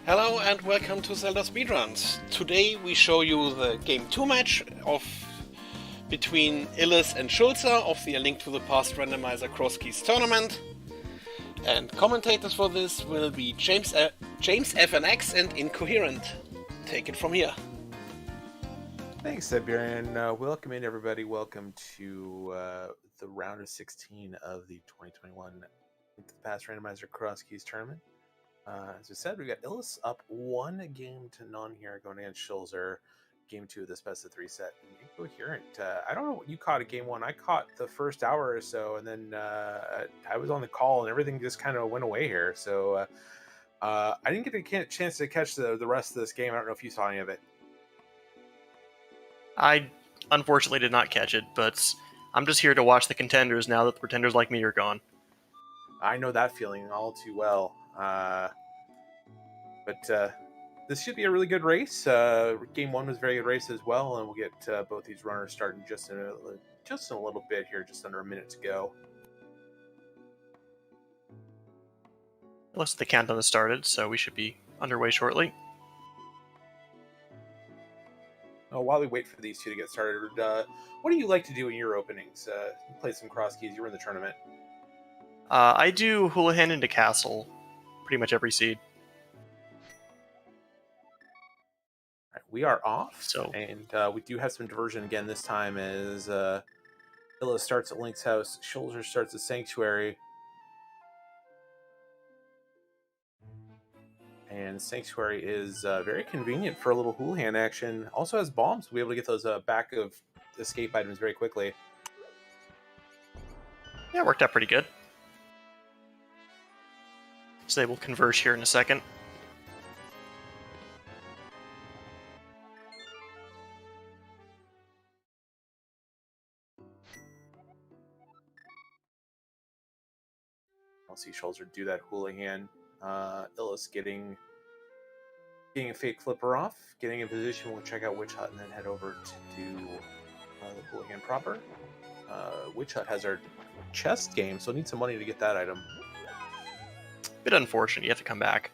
Hello and welcome to Zelda Speedruns. Today we show you the Game 2 match between Illus and Schulzer of the A Link to the Past Randomizer Crosskeys tournament. And commentators for this will be James FNX and Incoherent. Take it from here. Thanks, Siberian. Welcome in, everybody. Welcome to the round of 16 of the 2021 Link to the Past Randomizer Crosskeys tournament. As I said, we got Illus up 1 game to none here, going against Schulzer. Game 2 of this best of 3 set. Incoherent. I don't know what you caught at game 1. I caught the first hour or so, and then I was on the call, and everything just kind of went away here. So I didn't get a chance to catch the rest of this game. I don't know if you saw any of it. I unfortunately did not catch it, but I'm just here to watch the contenders now that the pretenders like me are gone. I know that feeling all too well. But this should be a really good race. Game 1 was a very good race as well, and we'll get both these runners starting just in a little bit here, just under a minute to go. Looks like the countdown has started, so we should be underway shortly. Oh, while we wait for these two to get started, what do you like to do in your openings? You played some Crosskeys. You were in the tournament. I do Houlihan into Castle pretty much every seed. All right, we are off, So, and we do have some diversion again this time as Illus starts at Link's house. Schulzer starts at Sanctuary. And Sanctuary is very convenient for a little Houlihan action. Also has bombs to be able to get those back of escape items very quickly. yeah, it worked out pretty good. So they will converge here in a second. I'll see Schulzer do that Houlihan. Illus getting a fake flipper off, getting in position. We'll check out Witch Hut and then head over to do the Houlihan proper. Witch Hut has our chest game, so need some money to get that item. Bit unfortunate, you have to come back.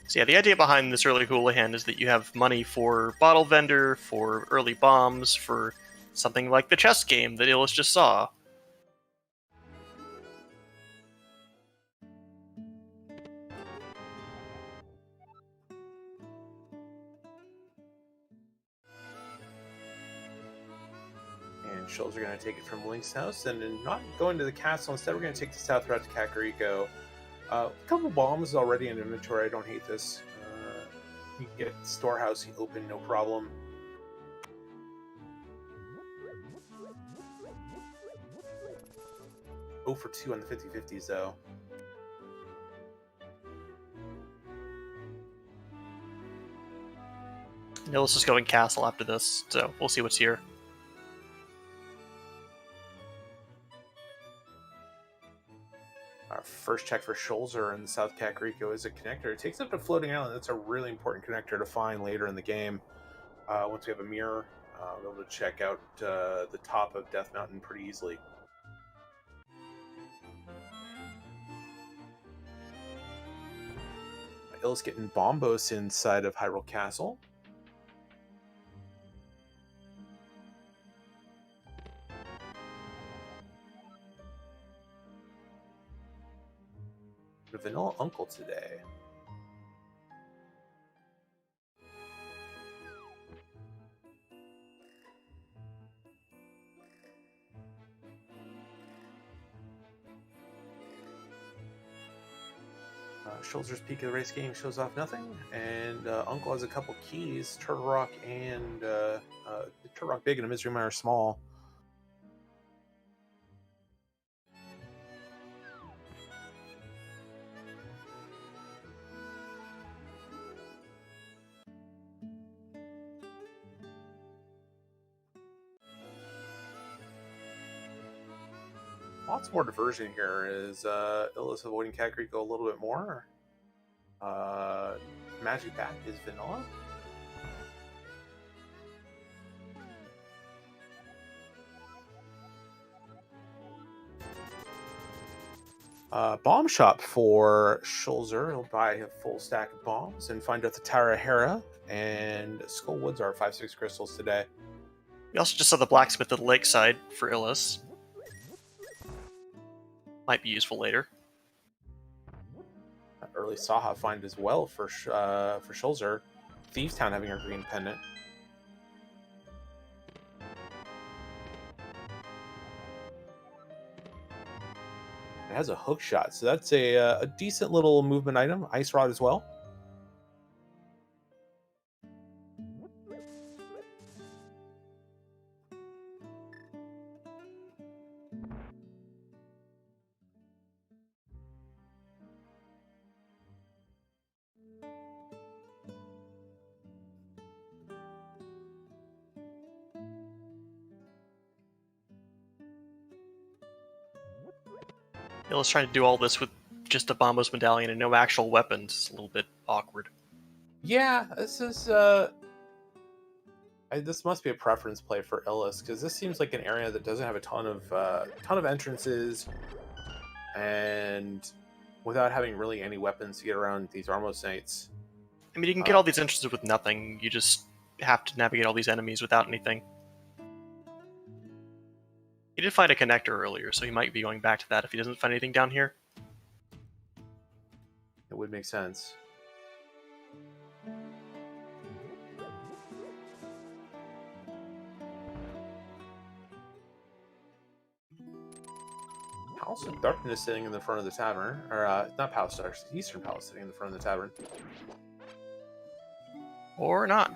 So yeah, the idea behind this early Houlihan is that you have money for Bottle Vendor, for early bombs, for something like the chess game that Illus just saw. And Schulzer are going to take it from Link's house and not going to the castle. Instead, we're going to take the south route to Kakariko. A couple bombs already in inventory. I don't hate this. You can get storehouse open, no problem. Oh for 2 on the 50-50s, though. Illus is going Castle after this, so we'll see what's here. Our first check for Schulzer in the South Kakariko is a connector. It takes up to Floating Island. That's a really important connector to find later in the game. Once we have a mirror, we'll be able to check out the top of Death Mountain pretty easily. Illus getting Bombos inside of Hyrule Castle. The Vanilla Uncle today. Schulzer's peak of the race game shows off nothing, and Uncle has a couple keys: Turtle Rock and Turtle Rock Big and a Misery Mire Small. Lots more diversion here. Is Illus avoiding Kakariko a little bit more? Magic Bat is vanilla. Bomb shop for Schulzer. He'll buy a full stack of bombs and find out the Tara Hera and Skull Woods are 5-6 crystals today. We also just saw the blacksmith at the lakeside for Illus. Might be useful later. Early Saha find as well for Schulzer. Thieves Town having a green pendant. It has a hook shot, so that's a decent little movement item. Ice Rod as well. Illus trying to do all this with just a Bombos medallion and no actual weapons. It's a little bit awkward. Yeah, this is this must be a preference play for Illus because this seems like an area that doesn't have a ton of entrances, and without having really any weapons to get around these Armos Knights. I mean, you can get all these entrances with nothing. You just have to navigate all these enemies without anything. He did find a connector earlier, so he might be going back to that if he doesn't find anything down here. It would make sense. Palace of Darkness sitting in the front of the tavern. Or, not Palace of Darkness, Eastern Palace sitting in the front of the tavern. Or not.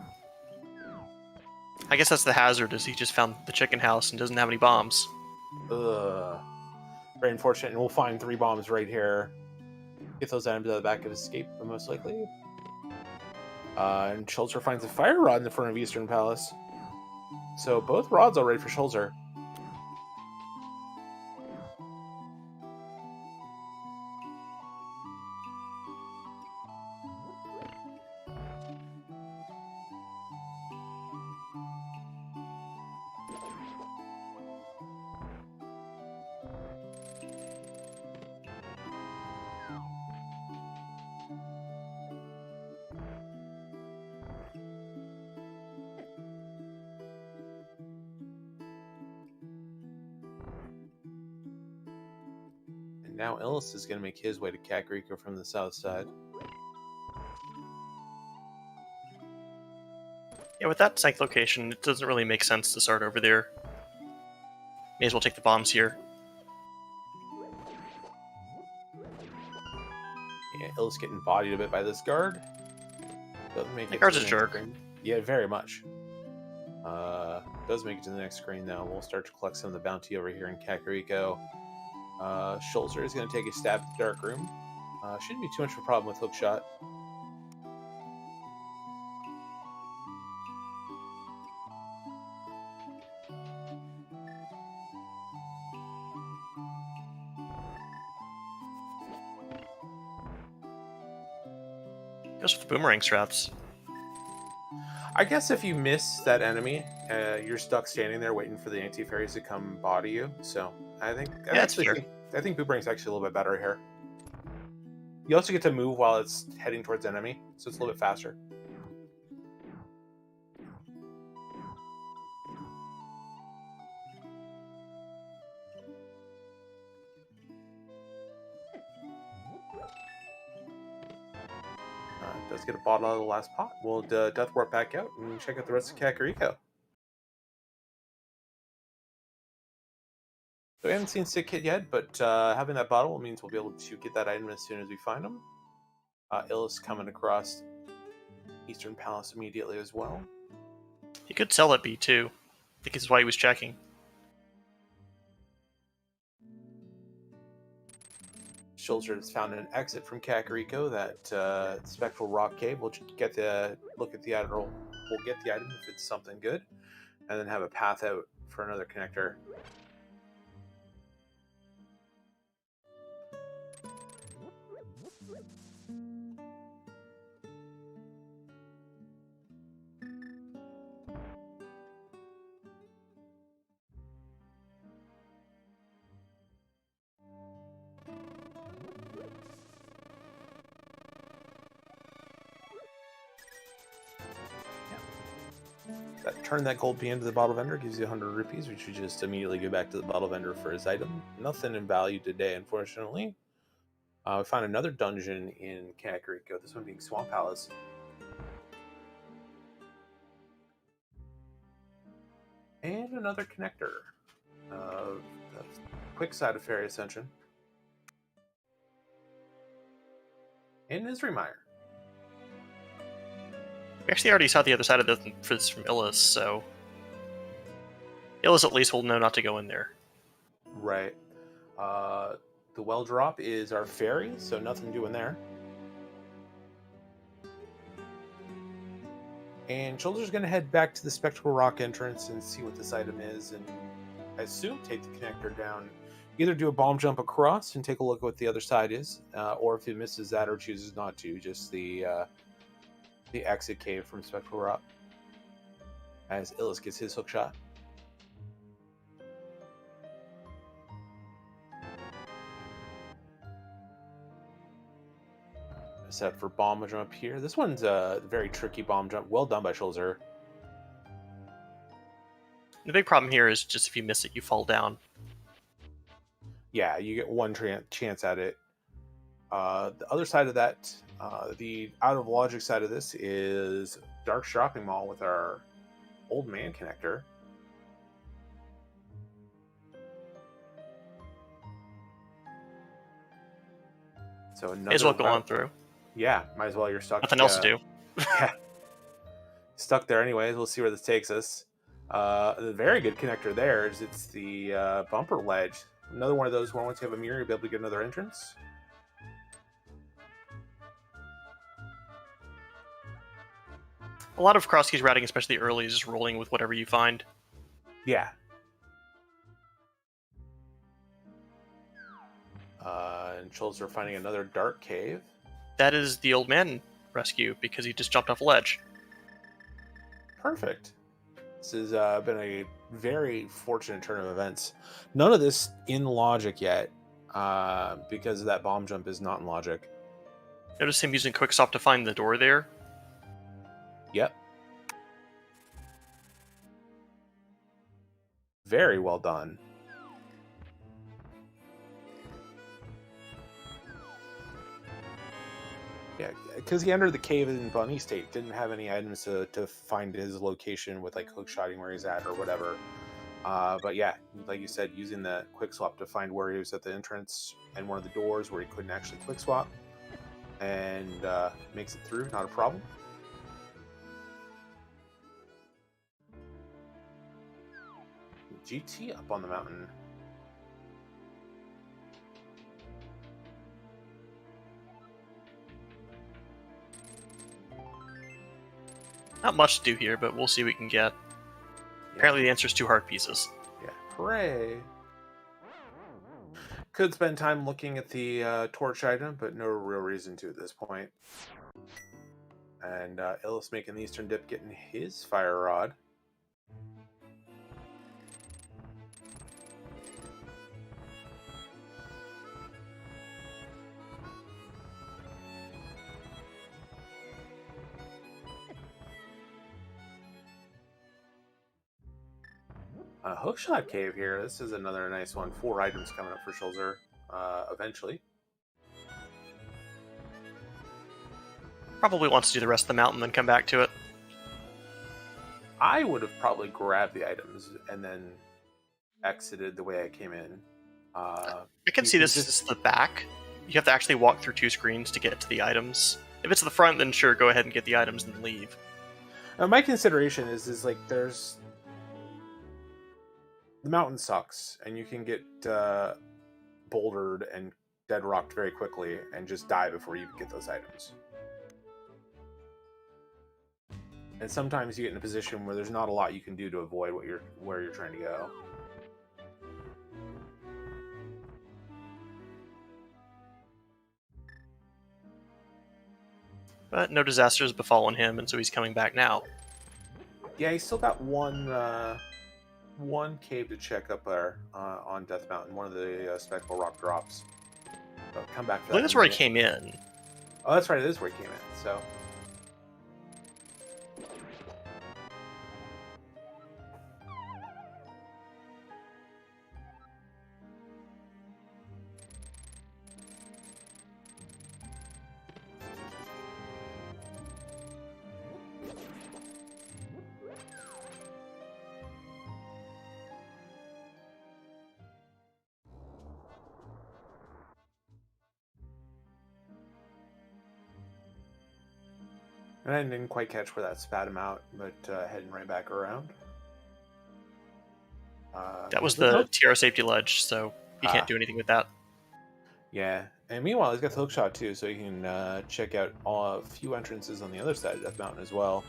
I guess that's the hazard, is he just found the chicken house and doesn't have any bombs. Ugh. Very unfortunate, and we'll find 3 bombs right here. Get those items out of the back of escape, most likely. And Schulzer finds a fire rod in the front of Eastern Palace. So both rods already for Schulzer. Now Illus is going to make his way to Kakariko from the south side. Yeah, with that tank location, it doesn't really make sense to start over there. May as well take the bombs here. Yeah, Illus getting bodied a bit by this guard. Doesn't make The it guard's to a the jerk. next screen. Yeah, very much. Does make it to the next screen though. We'll start to collect some of the bounty over here in Kakariko. Schulzer is going to take a stab at the Dark Room. Shouldn't be too much of a problem with Hookshot. Goes with the boomerang straps. I guess if you miss that enemy, you're stuck standing there waiting for the anti-fairies to come body you. So I think that's fair. I think boomerang's actually a little bit better here. You also get to move while it's heading towards enemy, so it's a little bit faster. Does get a bottle out of the last pot. We'll death warp back out and check out the rest of Kakariko. So we haven't seen Sick Kid yet, but having that bottle means we'll be able to get that item as soon as we find them. Illus coming across Eastern Palace immediately as well. He could sell at B2. I think this is why he was checking. Schulzer has found an exit from Kakariko, that spectral rock cave. We'll get the look at the item. We'll get the item if it's something good, and then have a path out for another connector. Turn that gold PM to the bottle vendor, gives you 100 rupees, which you just immediately give back to the bottle vendor for his item. Nothing in value today, unfortunately. We found another dungeon in Kakariko, this one being Swamp Palace. And another connector. The quick side of Fairy Ascension. And Misery Mire. We actually already saw the other side of this from Illus, so Illus at least will know not to go in there. Right. The well drop is our fairy, so nothing doing there. And Schulzer's going to head back to the Spectral Rock entrance and see what this item is, and I assume take the connector down. Either do a bomb jump across and take a look at what the other side is, or if he misses that or chooses not to, just the exit cave from Spectral Rock. As Illus gets his hook shot. Set for bomb jump here. This one's a very tricky bomb jump. Well done by Schulzer. The big problem here is just if you miss it, you fall down. Yeah, you get one chance at it. The other side of that, the out of logic side of this is Dark Shopping Mall with our old man connector. So May as well go on through. Yeah, might as well. You're stuck. Nothing else to do. Yeah. Stuck there anyways. We'll see where this takes us. The very good connector there is it's the bumper ledge. Another one of those where once you have a mirror, you'll be able to get another entrance. A lot of Crosskeys routing, especially early, is just rolling with whatever you find. Yeah. And Schulzer finding another dark cave. That is the old man rescue, because he just jumped off a ledge. Perfect. This has been a very fortunate turn of events. None of this in logic yet, because that bomb jump is not in logic. Notice him using Quickstop to find the door there. Yep. Very well done. Yeah, because he entered the cave in Bunny State, didn't have any items to find his location with like hook shotting where he's at or whatever. But yeah, like you said, using the quick swap to find where he was at the entrance and one of the doors where he couldn't actually quick swap, and makes it through, not a problem. GT up on the mountain. Not much to do here, but we'll see what we can get. Apparently the answer is 2 heart pieces. Yeah, hooray. Could spend time looking at the torch item, but no real reason to at this point. And Illus making the Eastern Dip, getting his fire rod. Hookshot Cave here. This is another nice one. 4 items coming up for Schulzer eventually. Probably wants to do the rest of the mountain, then come back to it. I would have probably grabbed the items and then exited the way I came in. I can see this is the back. You have to actually walk through 2 screens to get to the items. If it's the front, then sure, go ahead and get the items and leave. My consideration is like there's... The mountain sucks, and you can get bouldered and dead rocked very quickly and just die before you get those items. And sometimes you get in a position where there's not a lot you can do to avoid where you're trying to go. But no disasters have befallen him, and so he's coming back now. Yeah, he's still got one cave to check up there on Death Mountain, one of the Spectral Rock drops. So come back for that. I think that's where he came in. Oh, that's right, it is where he came in, so... And I didn't quite catch where that spat him out, but heading right back around. That was the TR safety ledge, so you can't do anything with that. Yeah, and meanwhile, he's got the hook shot too, so you can check out a few entrances on the other side of Death Mountain as well.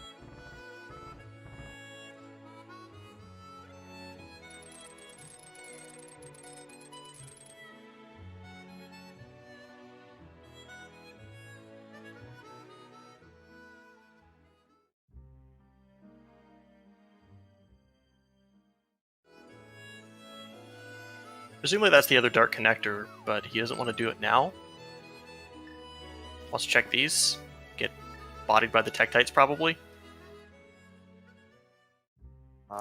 Presumably that's the other dark connector, but he doesn't want to do it now. Let's check these. Get bodied by the Tektites, probably.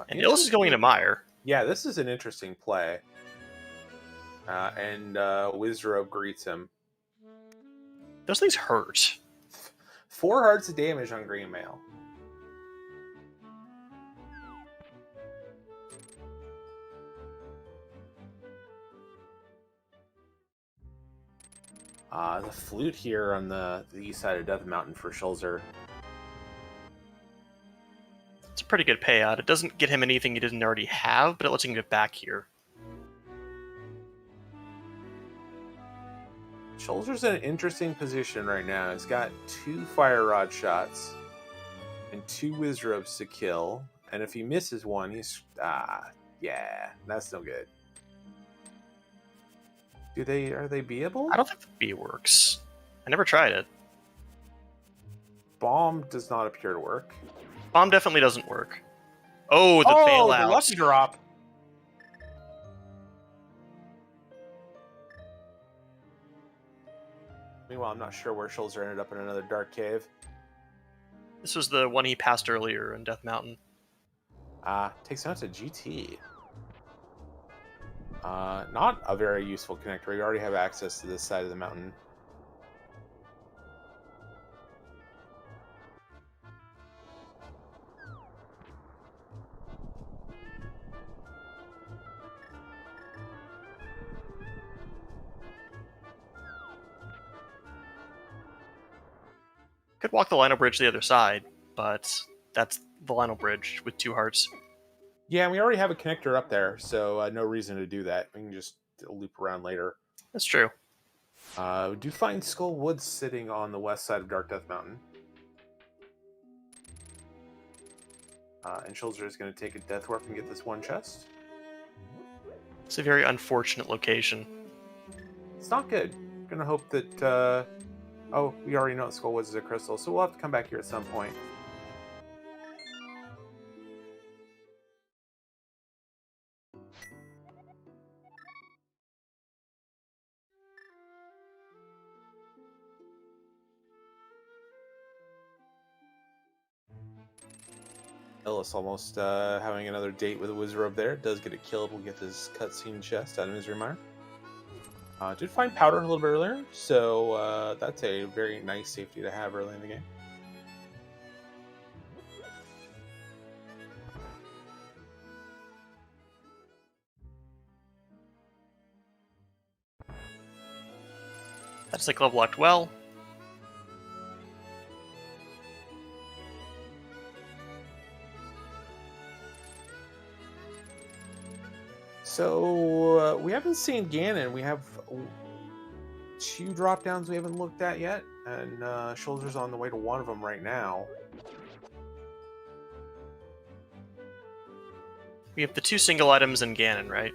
And Illus is going into Mire. Yeah, this is an interesting play. And Wizrobe greets him. Those things hurt. 4 hearts of damage on Green Mail. The flute here on the east side of Death Mountain for Schulzer. It's a pretty good payout. It doesn't get him anything he doesn't already have, but it lets him get back here. Schulzer's in an interesting position right now. He's got 2 fire rod shots and 2 Wizrobes to kill. And if he misses one, he's... yeah, that's no good. Are they beable? I don't think the B works. I never tried it. Bomb does not appear to work. Bomb definitely doesn't work. Oh, the bailout. The lucky drop. Meanwhile, I'm not sure where Schulzer ended up in another dark cave. This was the one he passed earlier in Death Mountain. Takes him out to GT. Not a very useful connector. You already have access to this side of the mountain. Could walk the Lino Bridge to the other side, but that's the Lino Bridge with 2 hearts. Yeah, and we already have a connector up there, so no reason to do that. We can just loop around later. That's true. We do find Skull Woods sitting on the west side of Dark Death Mountain. And Schulzer is going to take a Death Warp and get this one chest. It's a very unfortunate location. It's not good. I'm going to hope that... oh, we already know Skull Woods is a crystal, so we'll have to come back here at some point. Illus almost having another date with a Wizrobe there. Does get it killed. We'll get this cutscene chest out of Misery Mire. Did find powder a little bit earlier, so that's a very nice safety to have early in the game. That's like level locked well. So, we haven't seen Ganon. We have 2 drop-downs we haven't looked at yet, and Schulzer's on the way to one of them right now. We have the 2 single items in Ganon, right?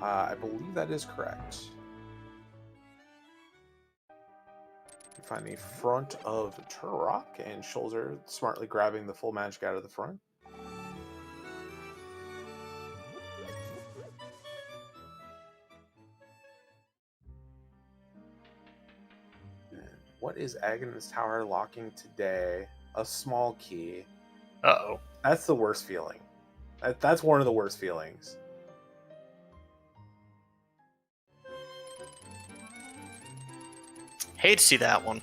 I believe that is correct. We find the front of Turok, and Schulzer smartly grabbing the full magic out of the front. What is Aghanim's Tower locking today? A small key. Uh-oh. That's the worst feeling. That's one of the worst feelings. Hate to see that one.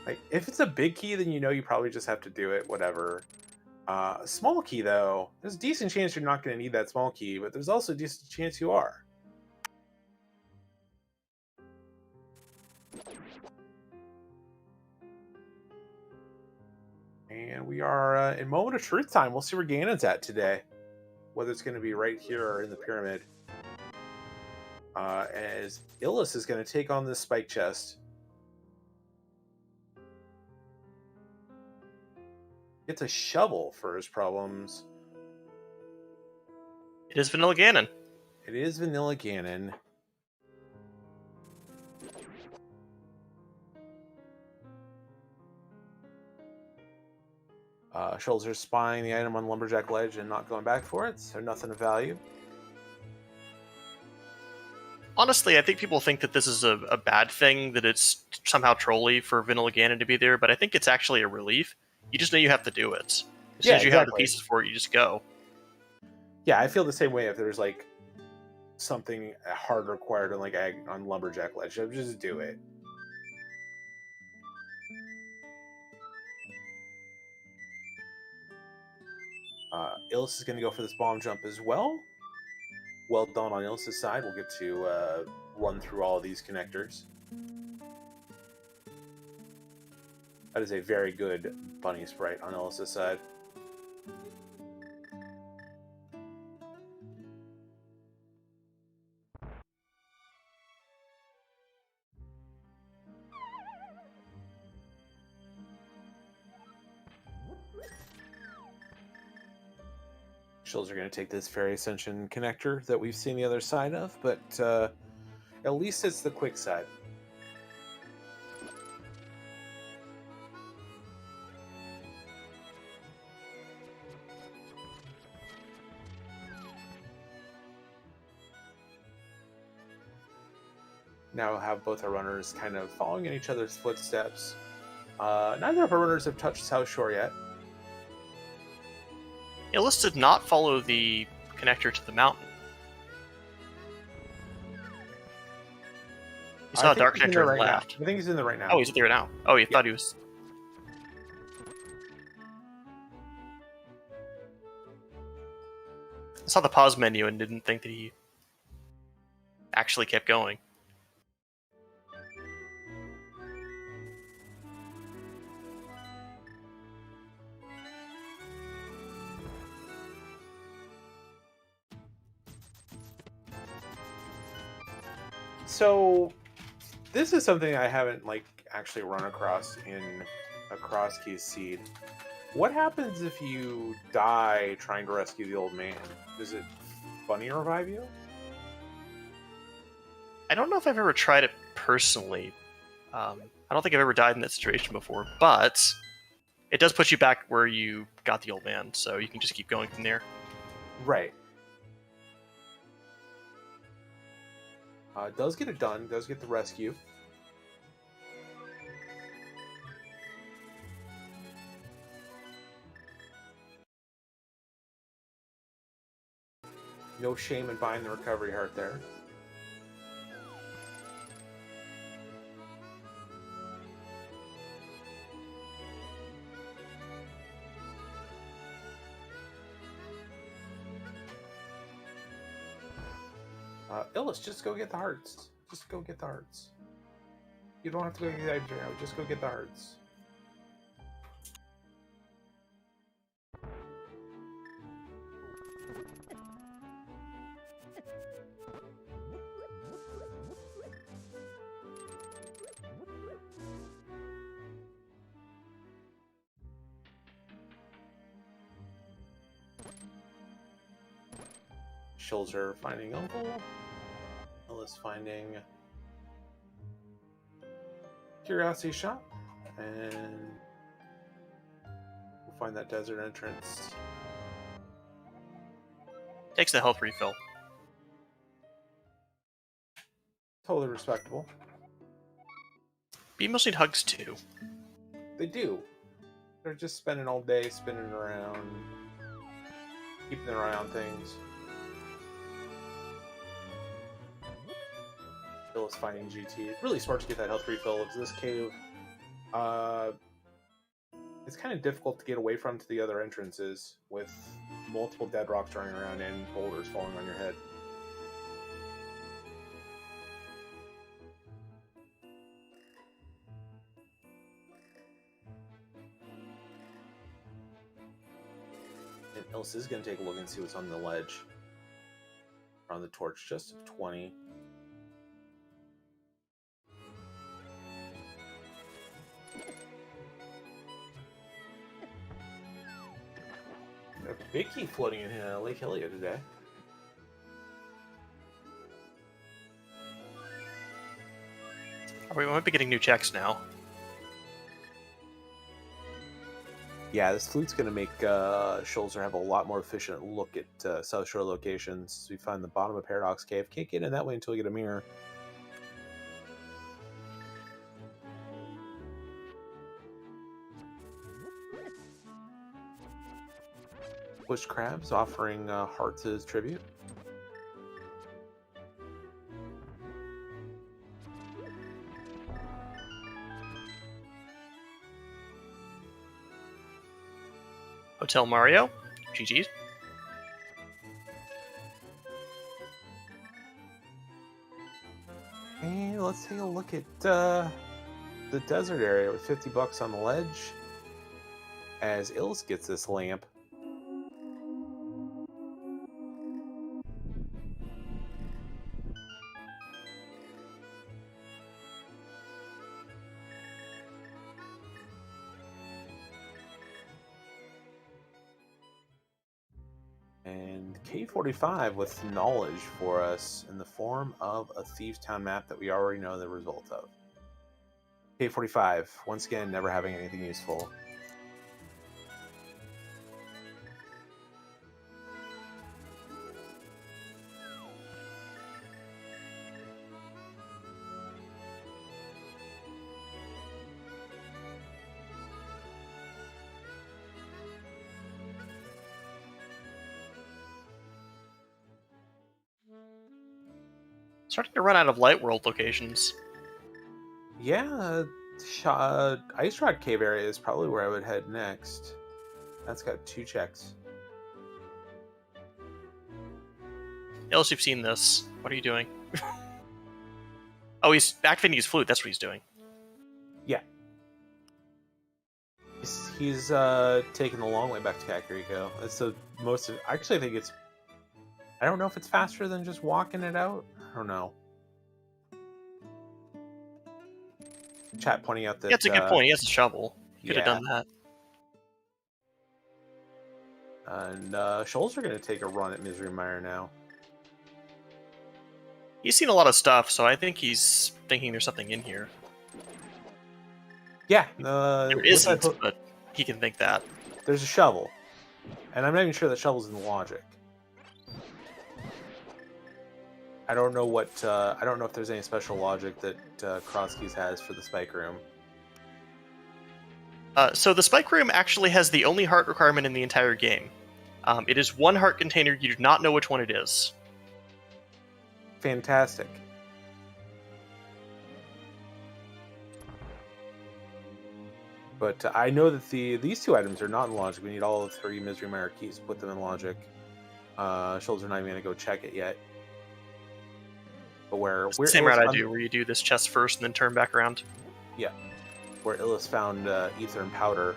Like, if it's a big key, then you know you probably just have to do it, whatever. A small key, though, there's a decent chance you're not going to need that small key, but there's also a decent chance you are. And we are in moment of truth time. We'll see where Ganon's at today. Whether it's going to be right here or in the pyramid. As Illus is going to take on this spike chest. Gets a shovel for his problems. It is Vanilla Ganon. It is Vanilla Ganon. Schulzer spying the item on Lumberjack Ledge and not going back for it, so nothing of value. Honestly, I think people think that this is a bad thing, that it's somehow trolly for Vanilla Ganon to be there, but I think it's actually a relief. You just know you have to do it. As soon as you have the pieces for it, you just go. Yeah, I feel the same way if there's like something hard required on Lumberjack Ledge. Just do it. Illus is going to go for this bomb jump as well. Well done on Illus's side. We'll get to run through all of these connectors. That is a very good bunny sprite on Illus's side. Schulzer are going to take this Fairy Ascension connector that we've seen the other side of, but at least it's the quick side. Now we'll have both our runners kind of following in each other's footsteps. Neither of our runners have touched South Shore yet. Illus did not follow the connector to the mountain. He saw a dark connector on the left. I think he's in there right now. Oh, he's there now. Oh, he thought he was... I saw the pause menu and didn't think that he actually kept going. So, this is something I haven't actually run across in a Crosskeys seed. What happens if you die trying to rescue the old man? Does it bunny revive you? I don't know if I've ever tried it personally. I don't think I've ever died in that situation before, but it does put you back where you got the old man, so you can just keep going from there. Right. Does get it done, does get the rescue. No shame in buying the recovery heart there. Illus, just go get the hearts. Just go get the hearts. You don't have to go get the items right now. Just go get the hearts. Schulzer finding Uncle. Illus finding Curiosity Shop. And we'll find that desert entrance. Takes the health refill. Totally respectable. Beamos need hugs too. They do. They're just spending all day spinning around, keeping their eye on things. Illus finding GT. It's really smart to get that health refill. It's this cave. It's kind of difficult to get away from to the other entrances with multiple dead rocks running around and boulders falling on your head. Illus is going to take a look and see what's on the ledge. On the torch, just 20. A big key floating in Lake Hylia today. We might be getting new checks now. Yeah, this flute's going to make Schulzer have a lot more efficient look at South Shore locations. So we find the bottom of Paradox Cave. Can't get in that way until we get a mirror. Bush Crabs offering hearts as tribute. Hotel Mario, GG's. And let's take a look at the desert area with 50 bucks on the ledge. As Illus gets this lamp. And K45 with knowledge for us in the form of a Thieves Town map that we already know the result of. K45, once again, never having anything useful. Starting to run out of Light World locations. Yeah, Ice Rock Cave area is probably where I would head next. That's got 2 checks. Illus, you've seen this. What are you doing? Oh, he's activating his flute. That's what he's doing. Yeah. He's taking the long way back to Kakariko. That's the most... Actually, I think it's... I don't know if it's faster than just walking it out. I don't know. Chat pointing out that... That's a good point. He has a shovel. He could have done that. And Schulzer going to take a run at Misery Mire now. He's seen a lot of stuff, so I think he's thinking there's something in here. Yeah. There isn't, but he can think that. There's a shovel. And I'm not even sure that shovel's in the logic. I don't know what. I don't know if there's any special logic that Crosskeys has for the spike room. So the spike room actually has the only heart requirement in the entire game. It is 1 heart container. You do not know which one it is. Fantastic. But I know that these 2 items are not in logic. We need all the 3 Misery Mire keys to put them in logic. Schulzer not even going to go check it yet. But where the same route I do, where you do this chest first and then turn back around. Yeah, where Illus found ether and powder.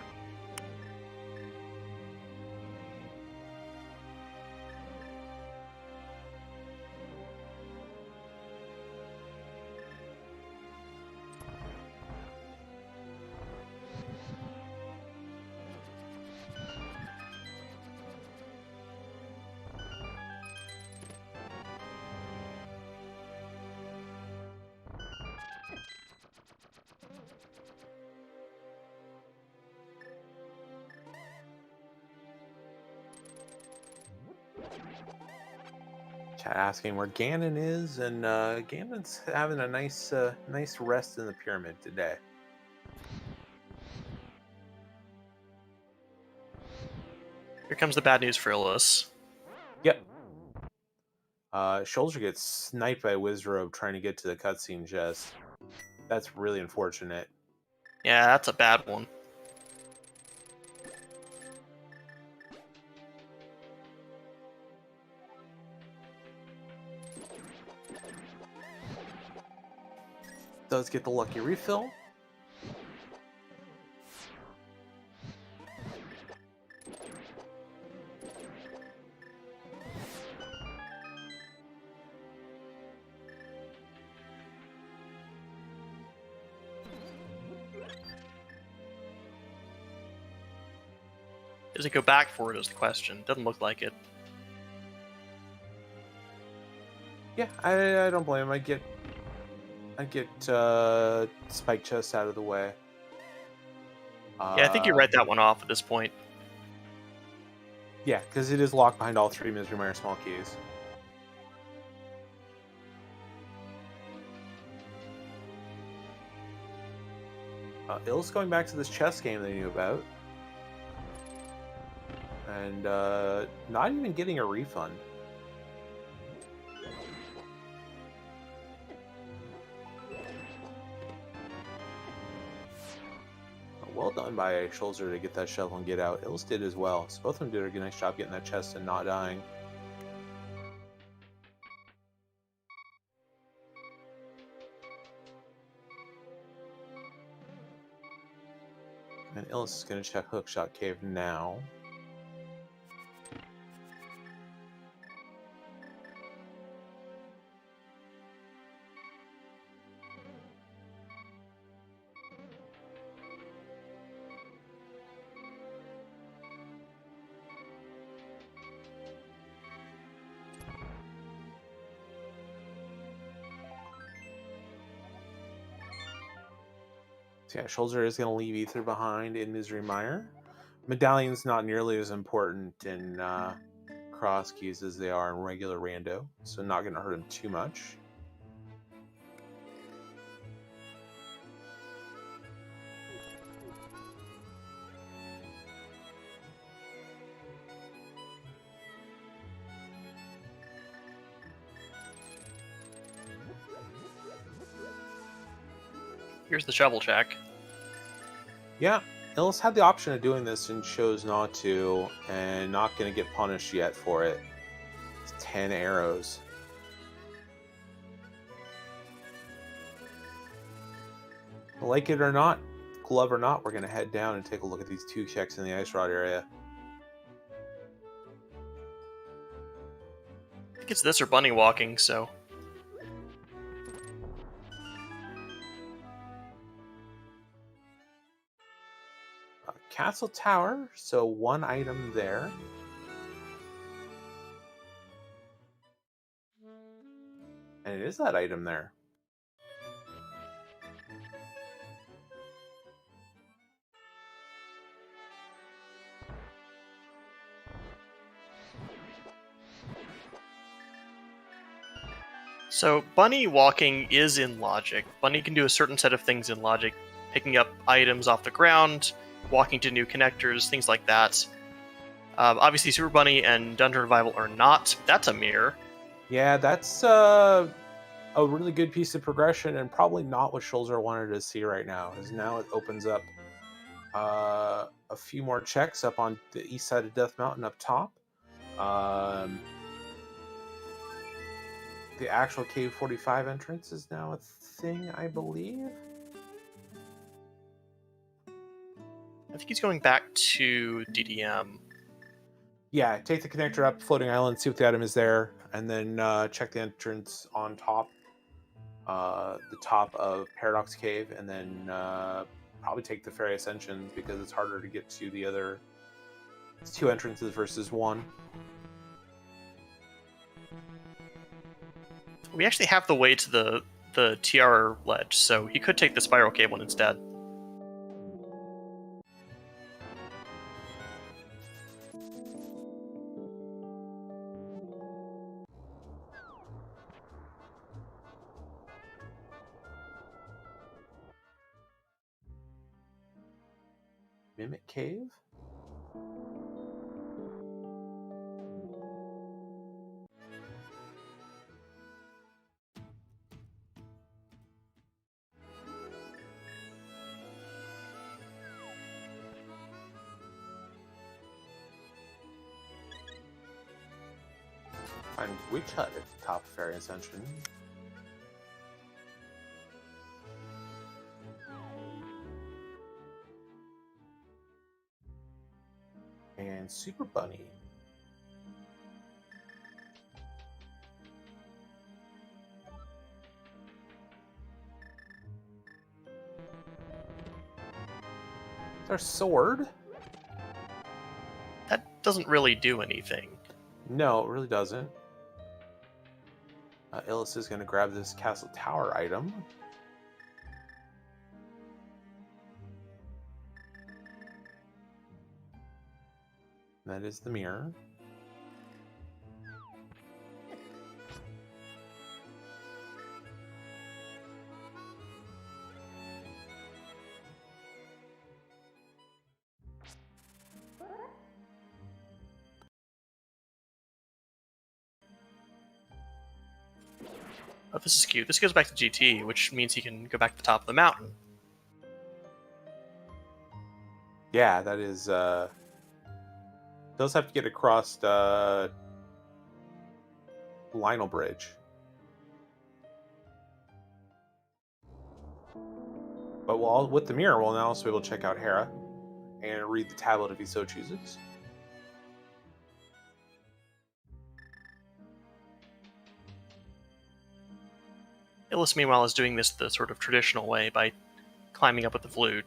Chat asking where Ganon is, and Ganon's having a nice rest in the pyramid today. Here comes the bad news for Illus. Yep. Schulzer gets sniped by Wizrobe trying to get to the cutscene chest. That's really unfortunate. Yeah, that's a bad one. Does get the lucky refill. Does it go back for it is the question. Doesn't look like it. Yeah, I don't blame him. I get spike chest out of the way. Yeah, I think you read that one off at this point. Yeah, because it is locked behind all 3 Misery Mire small keys. Illus going back to this chess game they knew about. And not even getting a refund. Well done by Schulzer to get that shovel and get out. Illus did as well. So both of them did a nice job getting that chest and not dying. And Illus is going to check Hookshot Cave now. So yeah, Schulzer is going to leave Ether behind in Misery Mire. Medallion's not nearly as important in Crosskeys as they are in regular Rando, so not going to hurt him too much. Here's the shovel check. Yeah, Illus had the option of doing this and chose not to, and not going to get punished yet for it. It's 10 arrows. Like it or not, glove or not, we're going to head down and take a look at these 2 checks in the Ice Rod area. I think it's this or bunny walking, so... Castle Tower, so 1 item there. And it is that item there. So, bunny walking is in logic. Bunny can do a certain set of things in logic, picking up items off the ground, walking to new connectors, things like that. Obviously, Super Bunny and Dungeon Revival are not. That's a mirror. Yeah, that's a really good piece of progression, and probably not what Schulzer wanted to see right now, because now it opens up a few more checks up on the east side of Death Mountain up top. The actual Cave 45 entrance is now a thing, I believe. I think he's going back to DDM. Yeah, take the connector up Floating Island, see what the item is there, and then check the entrance on top, the top of Paradox Cave, and then probably take the Fairy Ascension, because it's harder to get to the other. It's 2 entrances versus 1. We actually have the way to the TR ledge, so he could take the Spiral Cave one instead. Mimic Cave? Find Witch Hut at the top of Fairy Ascension. And Super Bunny. Their sword. doesn't really do anything. No, it really doesn't. Illus is going to grab this castle tower item. That is the mirror. Oh, this is cute. This goes back to GT, which means he can go back to the top of the mountain. Yeah, that is... does have to get across Lionel Bridge. But with the mirror, we'll now also be able to check out Hera and read the tablet if he so chooses. Illus, meanwhile, is doing this the sort of traditional way by climbing up with the flute.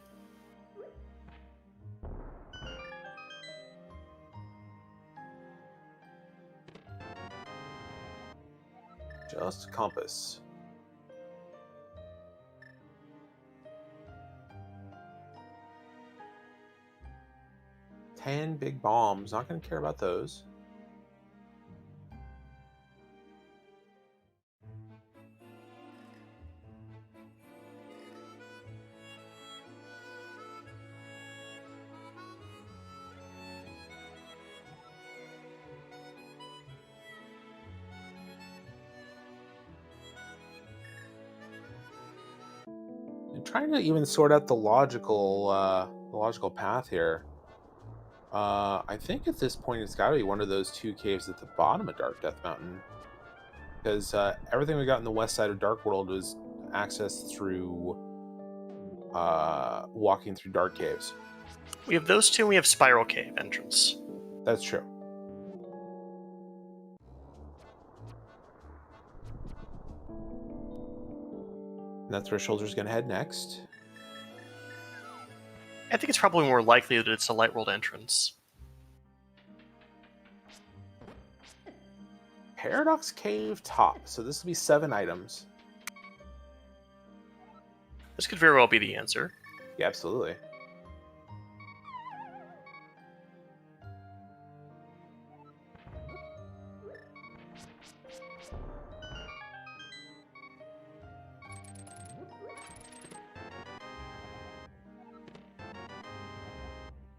Just a compass. Ten big bombs. Not going to care about those. Trying to even sort out the logical path here. I think at this point it's got to be one of those two caves at the bottom of Dark Death Mountain, because everything we got in the west side of Dark World was accessed through walking through dark caves. We have those two, and we have Spiral Cave entrance. That's true. That's where Schulzer's going to head next. I think it's probably more likely that it's a Light World entrance. Paradox Cave top. So this will be 7 items. This could very well be the answer. Yeah, absolutely.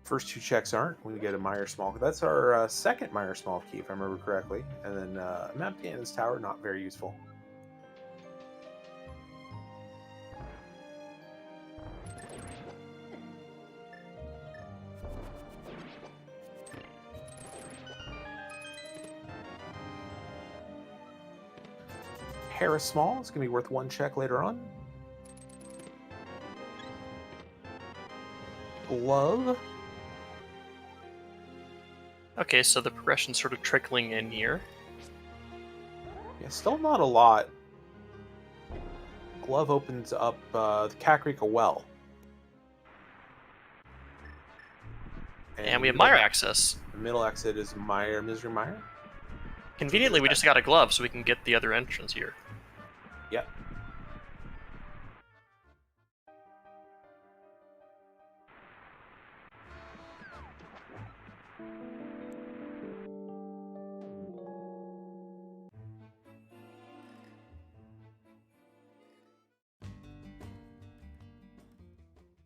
First 2 checks aren't. We get a Meyer Small. That's our second Meyer Small key, if I remember correctly. And then Map Cannon's Tower, not very useful. Hera Small is going to be worth 1 check later on. Glove. Okay, so the progression's sort of trickling in here. Yeah, still not a lot. Glove opens up the Kakarika Well. And we have Meyer access. The middle exit is Misery Meyer. Conveniently, we just got a glove, so we can get the other entrance here. Yep.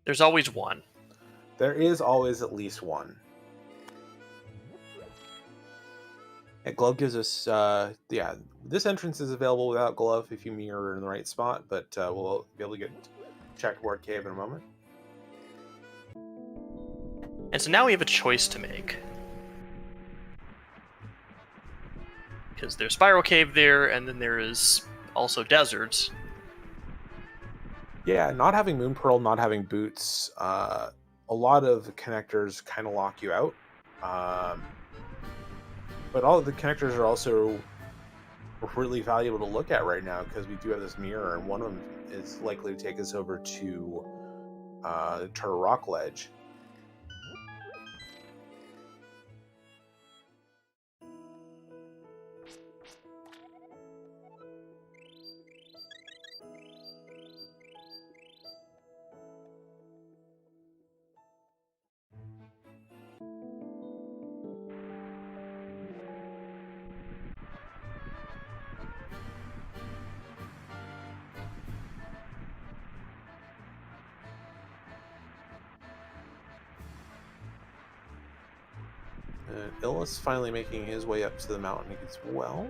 There's always one. There is always at least one. And glove gives us, yeah, this entrance is available without glove if you mirror in the right spot, but we'll be able to get Checkerboard Cave in a moment. And so now we have a choice to make. Because there's Spiral Cave there, and then there is also deserts. Yeah, not having Moon Pearl, not having boots, a lot of connectors kind of lock you out. But all of the connectors are also really valuable to look at right now because we do have this mirror, and one of them is likely to take us over to the Turtle Rock Ledge. Illus finally making his way up to the mountain as well.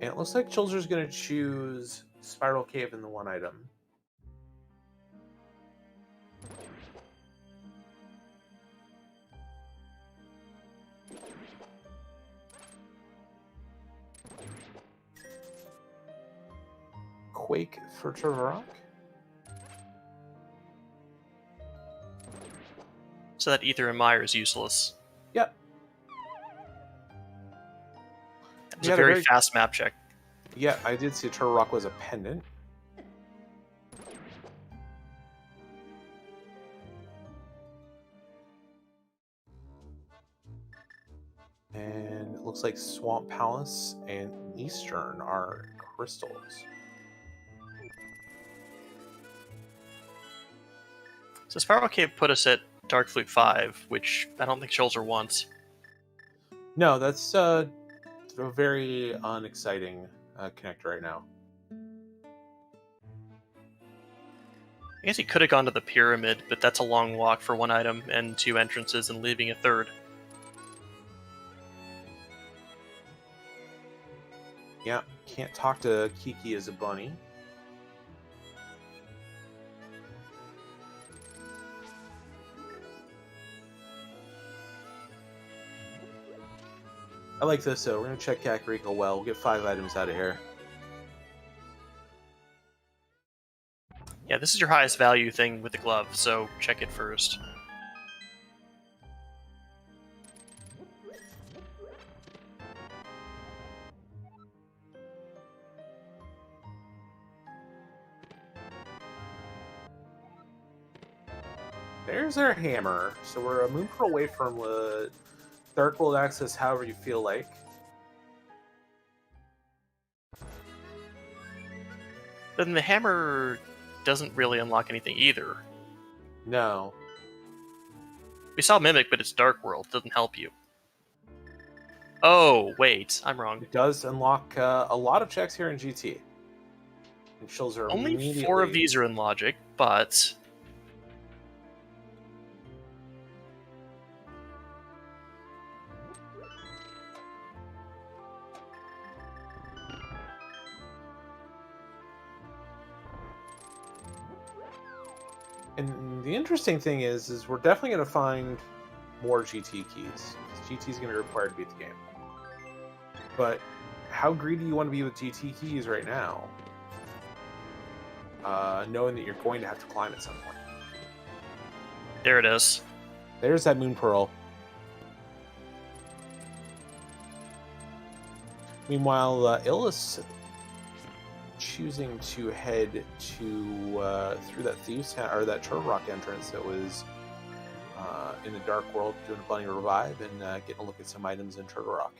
And it looks like Schulzer's going to choose Spiral Cave in the one item. Quake for Turvarok. So that Ether and Mire is useless. Yep. It's a very fast map check. Yeah, I did see Turvarok was a pendant. And it looks like Swamp Palace and Eastern are crystals. So Spiral Cave put us at Dark Flute 5, which I don't think Schulzer wants. No, that's a very unexciting connector right now. I guess he could have gone to the Pyramid, but that's a long walk for one item and 2 entrances and leaving a third. Yeah, can't talk to Kiki as a bunny. I like this, though. We're going to check Kakariko well. We'll get 5 items out of here. Yeah, this is your highest value thing with the glove, so check it first. There's our hammer. So we're a moon pearl away from Dark World access however you feel like. Then the hammer doesn't really unlock anything either. No. We saw Mimic, but it's Dark World. Doesn't help you. Oh, wait. I'm wrong. It does unlock a lot of checks here in GT. And Schulzer Only 4 of these are in Logic, but... And the interesting thing is we're definitely going to find more GT keys. GT is going to be required to beat the game. But how greedy you want to be with GT keys right now? Knowing that you're going to have to climb at some point. There it is. There's that Moon Pearl. Meanwhile, Illus choosing to head to through that Thieves' Town, or that Turvarok entrance that was in the Dark World, doing a Bunny Revive and getting a look at some items in Turvarok.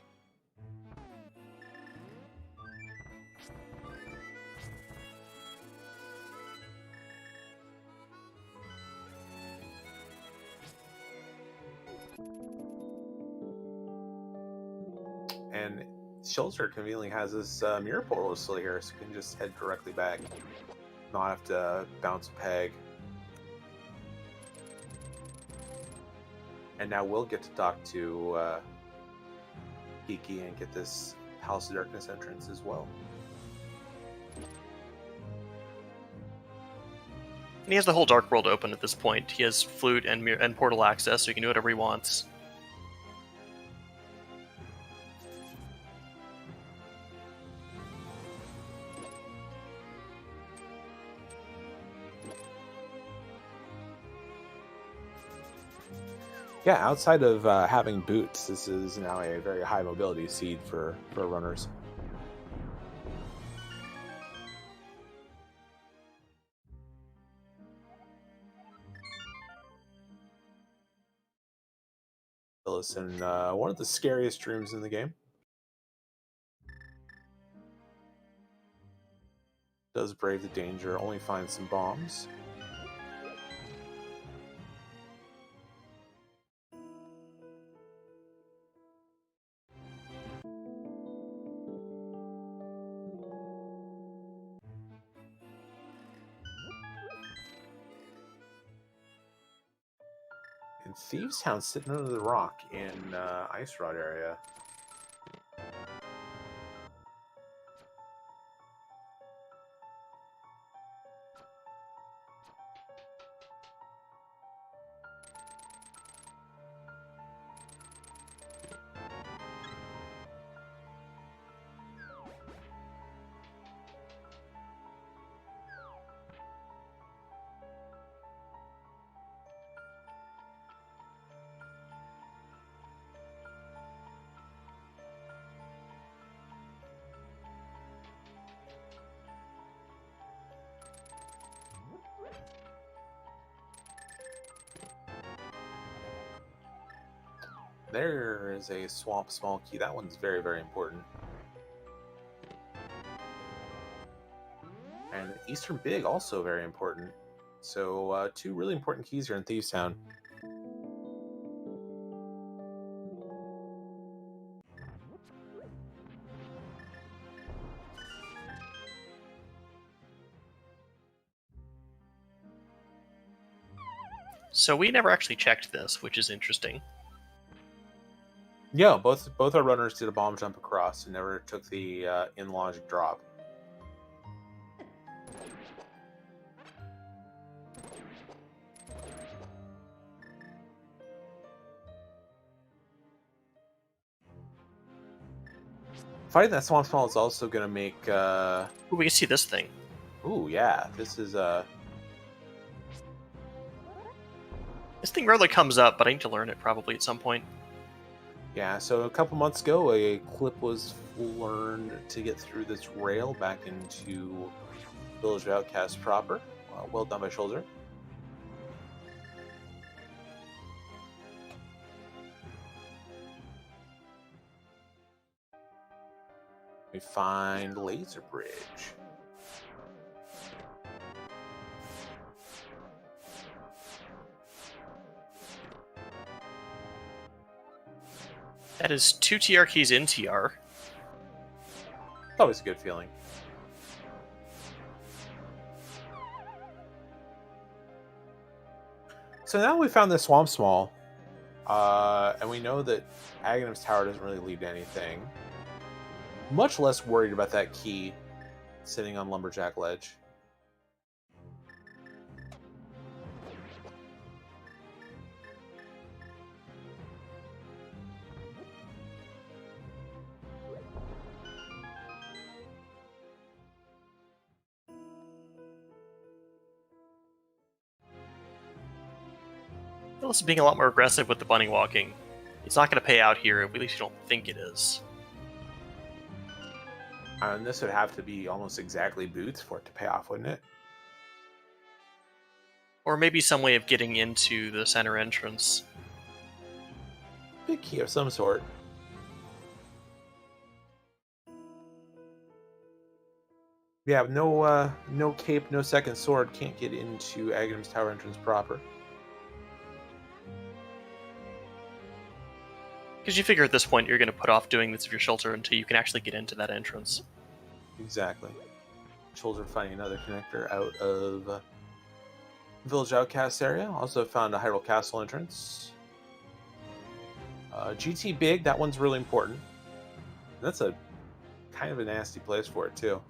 And Schulzer conveniently has this mirror portal still here, so you can just head directly back. Not have to bounce a peg. And now we'll get to talk to Kiki and get this House of Darkness entrance as well. And he has the whole Dark World open at this point. He has Flute and Portal access, so he can do whatever he wants. Yeah, outside of having boots, this is now a very high mobility seed for runners. Illus in one of the scariest rooms in the game. Does brave the danger, only finds some bombs. Thieves Town sitting under the rock in Ice Rod area. There is a swamp small key. That one's very, very important. And Eastern Big, also very important. So, two really important keys here in Thieves Town. So we never actually checked this, which is interesting. Yeah, both our runners did a bomb jump across and never took the in-logic drop. Fighting that swamp small is also going to make... Ooh, we can see this thing. Ooh, yeah. This is... This thing rarely comes up, but I need to learn it probably at some point. Yeah, so a couple months ago, a clip was learned to get through this rail back into Village of Outcasts proper. Well done by Schulzer. We find Laser Bridge. That is 2 TR keys in TR. Always a good feeling. So now we found the Swamp Small, and we know that Aghanim's Tower doesn't really lead to anything. Much less worried about that key sitting on Lumberjack Ledge. Illus is being a lot more aggressive with the bunny walking. It's not going to pay out here, at least you don't think it is. And this would have to be almost exactly boots for it to pay off, wouldn't it? Or maybe some way of getting into the center entrance. Big key of some sort. Yeah, no cape, no second sword, can't get into Aghanim's Tower entrance proper. Because you figure at this point you're going to put off doing this with your Schulzer until you can actually get into that entrance. Exactly. Schulzer finding another connector out of Village Outcast area. Also found a Hyrule Castle entrance. GT Big, that one's really important. That's a kind of a nasty place for it too.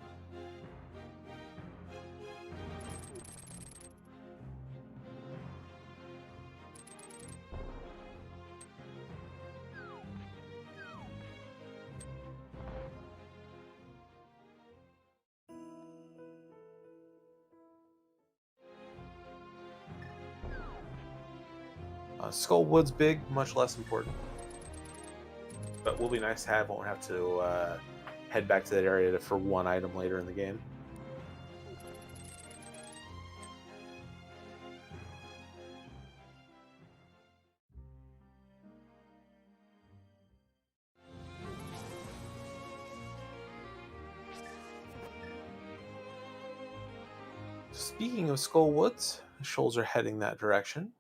Skullwood's big, much less important. But will be nice to have, won't have to head back to that area for one item later in the game. Speaking of Skullwoods, Schulzer heading that direction.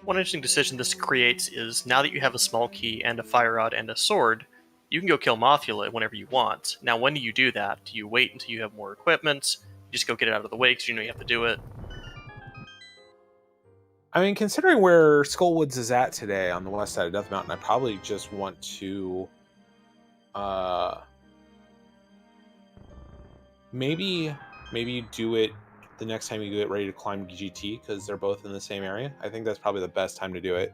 One interesting decision this creates is now that you have a small key and a fire rod and a sword, you can go kill Mothula whenever you want. Now, when do you do that? Do you wait until you have more equipment? You just go get it out of the way because you know you have to do it? I mean, considering where Skullwoods is at today on the west side of Death Mountain, I probably just want to maybe do it the next time you get ready to climb GT, because they're both in the same area. I think that's probably the best time to do it.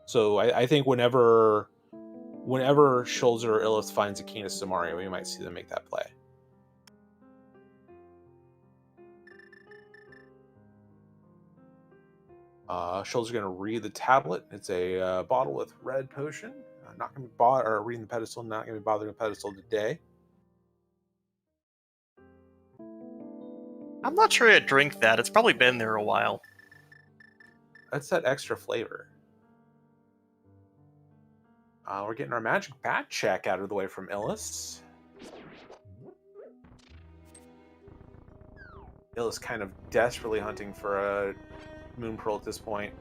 So I think whenever Schulzer or Illus finds a Canis Samaria, we might see them make that play. Schulzer's going to read the tablet. It's a bottle with red potion. Not going to be reading the pedestal. Not going to be bothering the pedestal today. I'm not sure I'd drink that. It's probably been there a while. That's that extra flavor. We're getting our magic bat check out of the way from Illus. Illus kind of desperately hunting for a Moon Pearl at this point.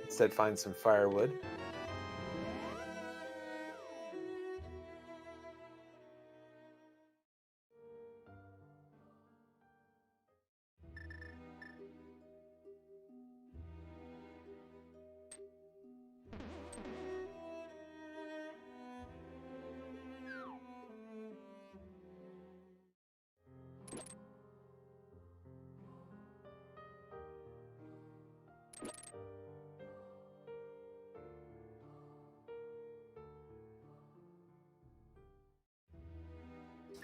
Instead, find some firewood.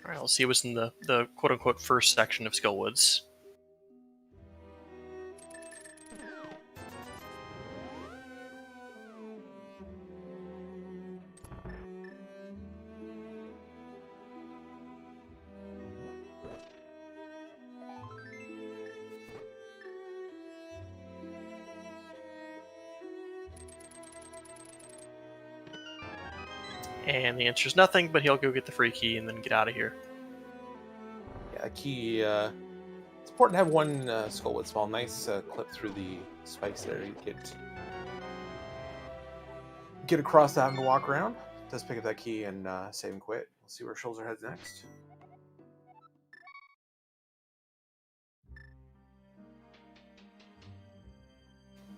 Alright, let's see what's in the quote-unquote first section of Skullwoods. And the answer is nothing, but he'll go get the free key and then get out of here. Yeah, key. It's important to have one Skullwood small. Nice clip through the spikes there. You get across to having to walk around. Does pick up that key and save and quit. We'll see where Schulzer heads next.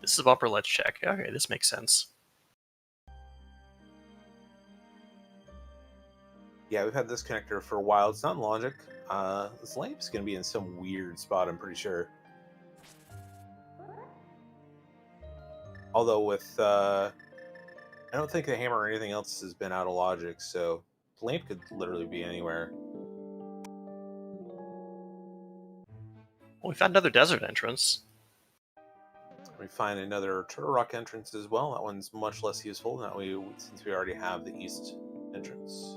This is a bumper ledge check. Okay, this makes sense. Yeah, we've had this connector for a while. It's not in logic. This lamp's going to be in some weird spot, I'm pretty sure. Although with... I don't think the hammer or anything else has been out of logic, so the lamp could literally be anywhere. Well, we found another desert entrance. We find another Turtle Rock entrance as well. That one's much less useful since we already have the east entrance.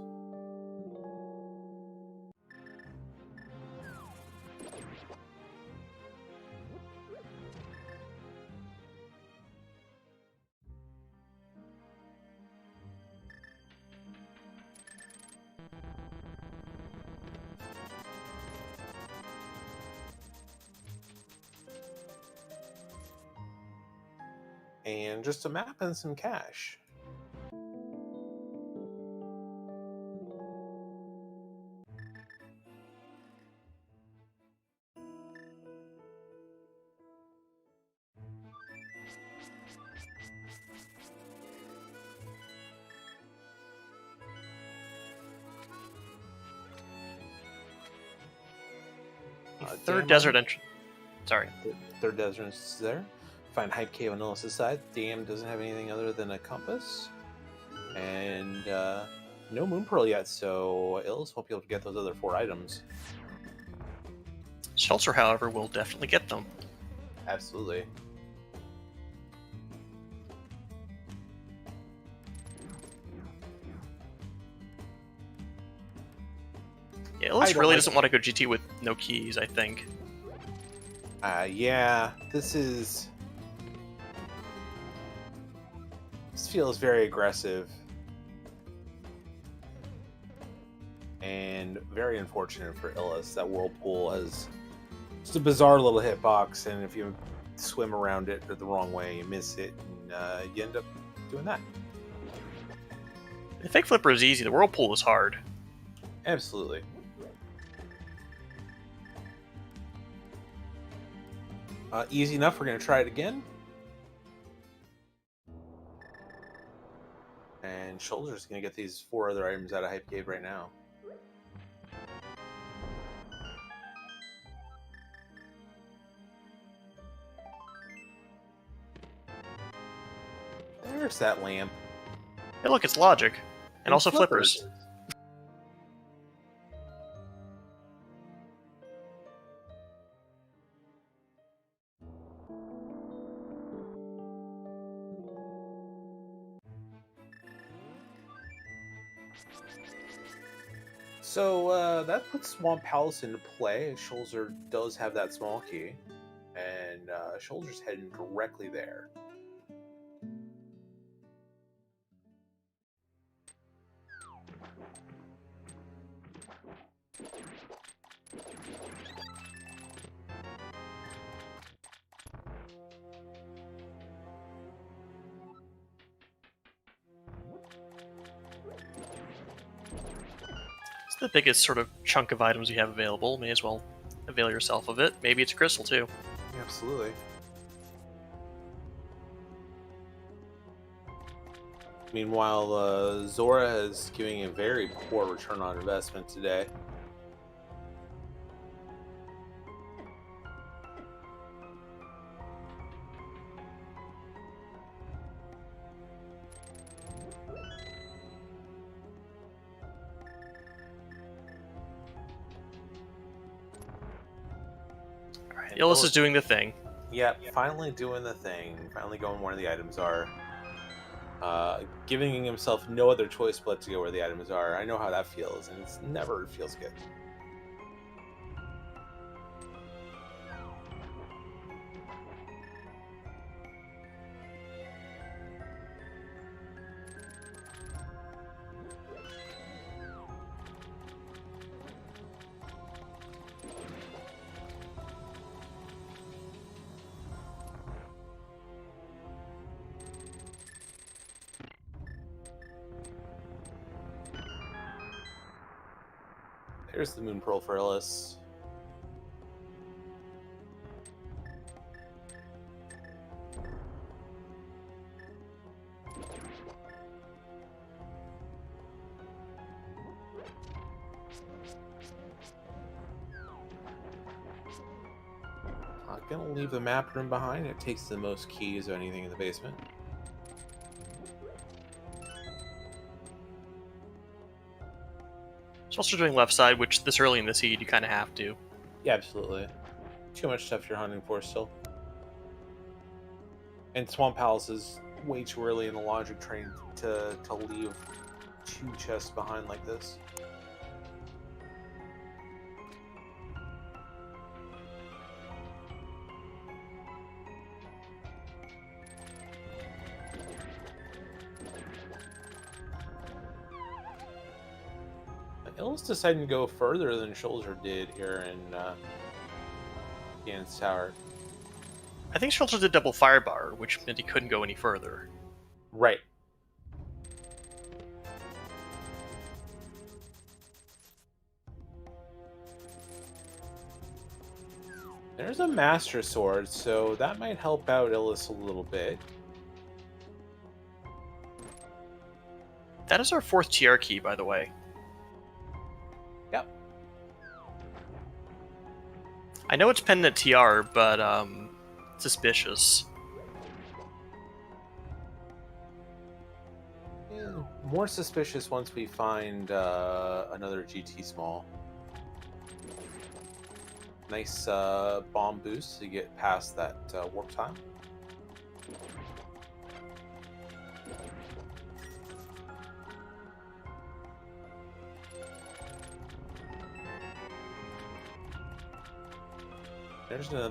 And just a map and some cash. Third desert entrance. Sorry. Third desert entrance is there. Find Hype Cave on Illus's side. Dam doesn't have anything other than a compass. And no Moon Pearl yet, so Illus won't be able to get those other 4 items. Schulzer, however, will definitely get them. Absolutely. Yeah, Illus really doesn't want to go GT with no keys, I think. Yeah, this feels very aggressive. And very unfortunate for Illus, that whirlpool has just a bizarre little hitbox, and if you swim around it the wrong way, you miss it, and you end up doing that. The fake flipper is easy. The whirlpool is hard. Absolutely. Easy enough. We're going to try it again. And Schulzer's going to get these 4 other items out of Hype Cave right now. There's that lamp. Hey, look, it's logic. And also flippers. So that puts Swamp Palace into play. Schulzer does have that small key, and Schulzer's heading directly there. It's the biggest sort of chunk of items you have available. May as well avail yourself of it. Maybe it's a crystal too. Absolutely. Meanwhile, Zora is giving a very poor return on investment today. Illus is doing the thing. Yep, finally doing the thing. Finally going where the items are. Giving himself no other choice but to go where the items are. I know how that feels, and it never feels good. There's the Moon Pearl for Illus. Not gonna leave the map room behind. It takes the most keys of anything in the basement. It's also doing left side, which this early in the seed you kind of have to. Yeah, absolutely. Too much stuff you're hunting for still. And Swamp Palace is way too early in the logic train to leave 2 chests behind like this. Illus deciding to go further than Schulzer did here in Ganon's Tower. I think Schulzer did double firebar, which meant he couldn't go any further. Right. There's a Master Sword, so that might help out Illus a little bit. That is our 4th TR key, by the way. Yep. I know it's pendant TR, but suspicious. Yeah, more suspicious once we find another GT small. Nice bomb boost to get past that warp time.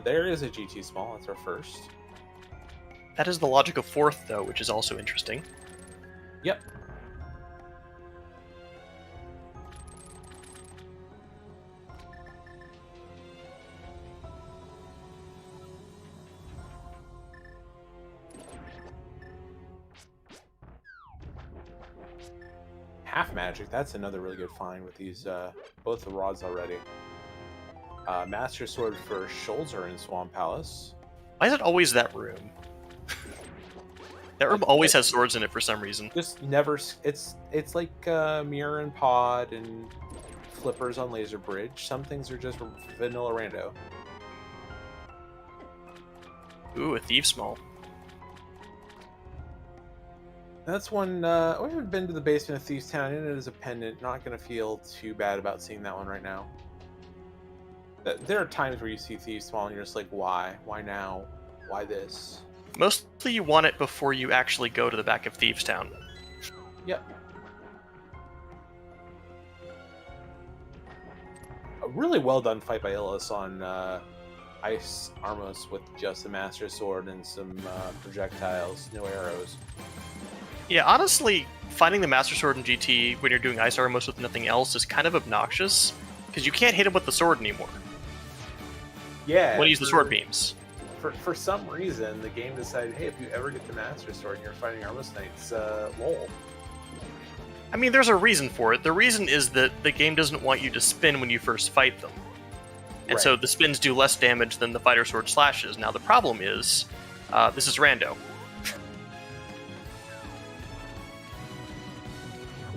There is a GT small. That's our first. That is the logic of 4th, though, which is also interesting. Yep. Half magic. That's another really good find with these both the rods already. Master Sword for Schulzer in Swamp Palace. Why is it always that room? That room always has swords in it for some reason. Just never. It's like Mirror and Pod and Flippers on Laser Bridge. Some things are just vanilla rando. Ooh, a Thieves' Maul. That's one. I haven't been to the basement of Thieves Town. In it as a pendant. Not going to feel too bad about seeing that one right now. There are times where you see Thieves' Maul and you're just like, why? Why now? Why this? Mostly you want it before you actually go to the back of Thieves' Town. Yep. A really well done fight by Illus on Ice Armos with just the Master Sword and some projectiles, no arrows. Yeah, honestly, finding the Master Sword in GT when you're doing Ice Armos with nothing else is kind of obnoxious, because you can't hit him with the sword anymore. Yeah. When you use the sword beams. For some reason, the game decided, hey, if you ever get the Master Sword and you're fighting Armos Knights, lol. I mean, there's a reason for it. The reason is that the game doesn't want you to spin when you first fight them. And Right. so the spins do less damage than the Fighter Sword slashes. Now, the problem is, this is rando.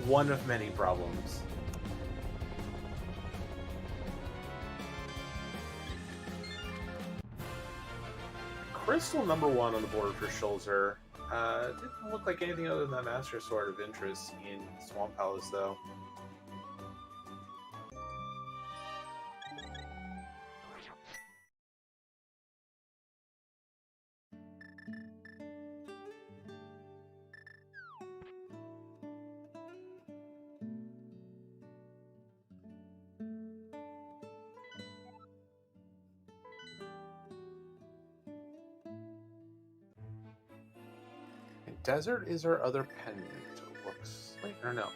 One of many problems. Crystal number 1 on the board for Schulzer. Didn't look like anything other than that Master Sword of interest in Swamp Palace, though. Desert is our other pendant. Looks like, or no.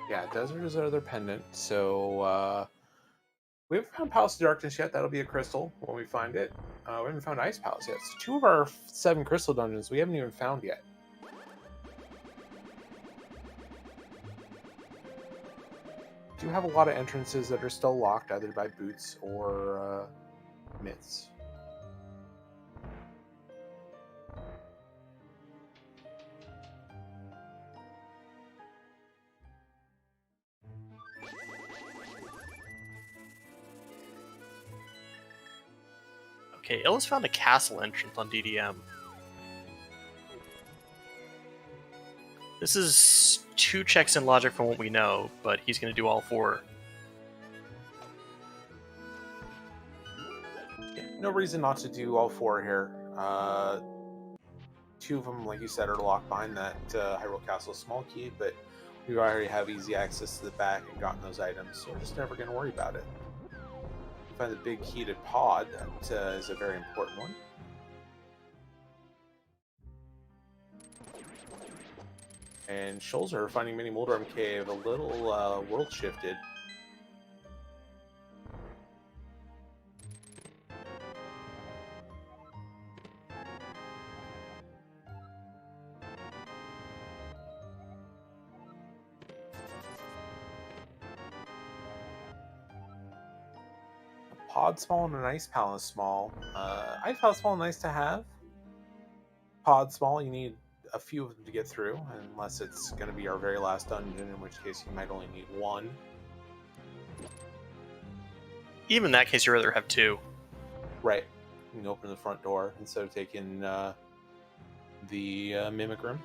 Yeah, Desert is our other pendant. So we haven't found Palace of Darkness yet. That'll be a crystal when we find it. We haven't found Ice Palace yet. So 2 of our 7 crystal dungeons we haven't even found yet. Do have a lot of entrances that are still locked, either by boots or myths. Okay, Illus found a castle entrance on DDM. This is 2 checks in logic from what we know, but he's going to do all 4. Yeah, no reason not to do all 4 here. 2 of them, like you said, are locked behind that Hyrule Castle small key, but we already have easy access to the back and gotten those items, so we're just never going to worry about it. Find the big heated pod. That is a very important one. And Schulzer finding Mini Moldorm Cave a little world shifted. Pod small and an Ice Palace small. Ice Palace small, nice to have. Pod small, you need a few of them to get through, unless it's going to be our very last dungeon, in which case you might only need 1. Even in that case, you'd rather have 2. Right. You can open the front door instead of taking the Mimic Room.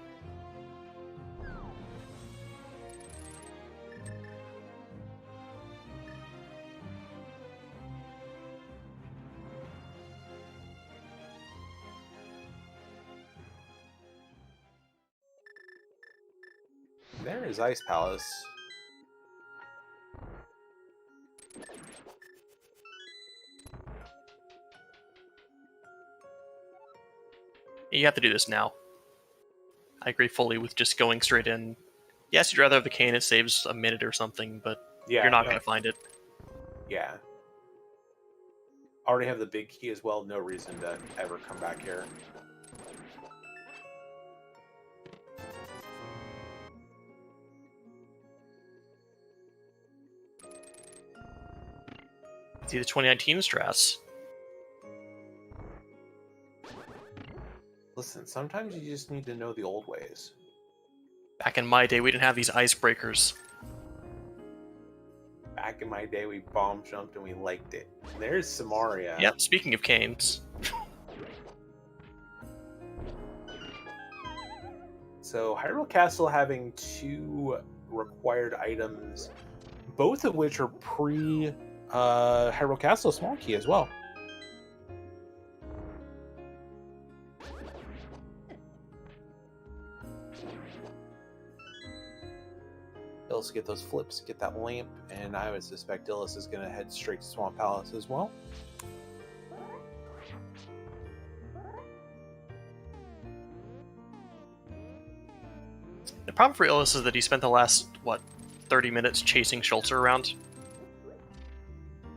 There is Ice Palace. You have to do this now. I agree fully with just going straight in. Yes, you'd rather have the cane, it saves a minute or something, but Yeah, you're not no. going to find it. Yeah. Already have the big key as well. No reason to ever come back here. See the 2019 strats. Listen, sometimes you just need to know the old ways. Back in my day, we didn't have these icebreakers. Back in my day, we bomb jumped and we liked it. There's Samaria. Yep, speaking of canes. So Hyrule Castle having 2 required items, both of which are pre Hyrule Castle small key as well. Illus get those flips, get that lamp, and I would suspect Illus is going to head straight to Swamp Palace as well. The problem for Illus is that he spent the last, 30 minutes chasing Schulzer around?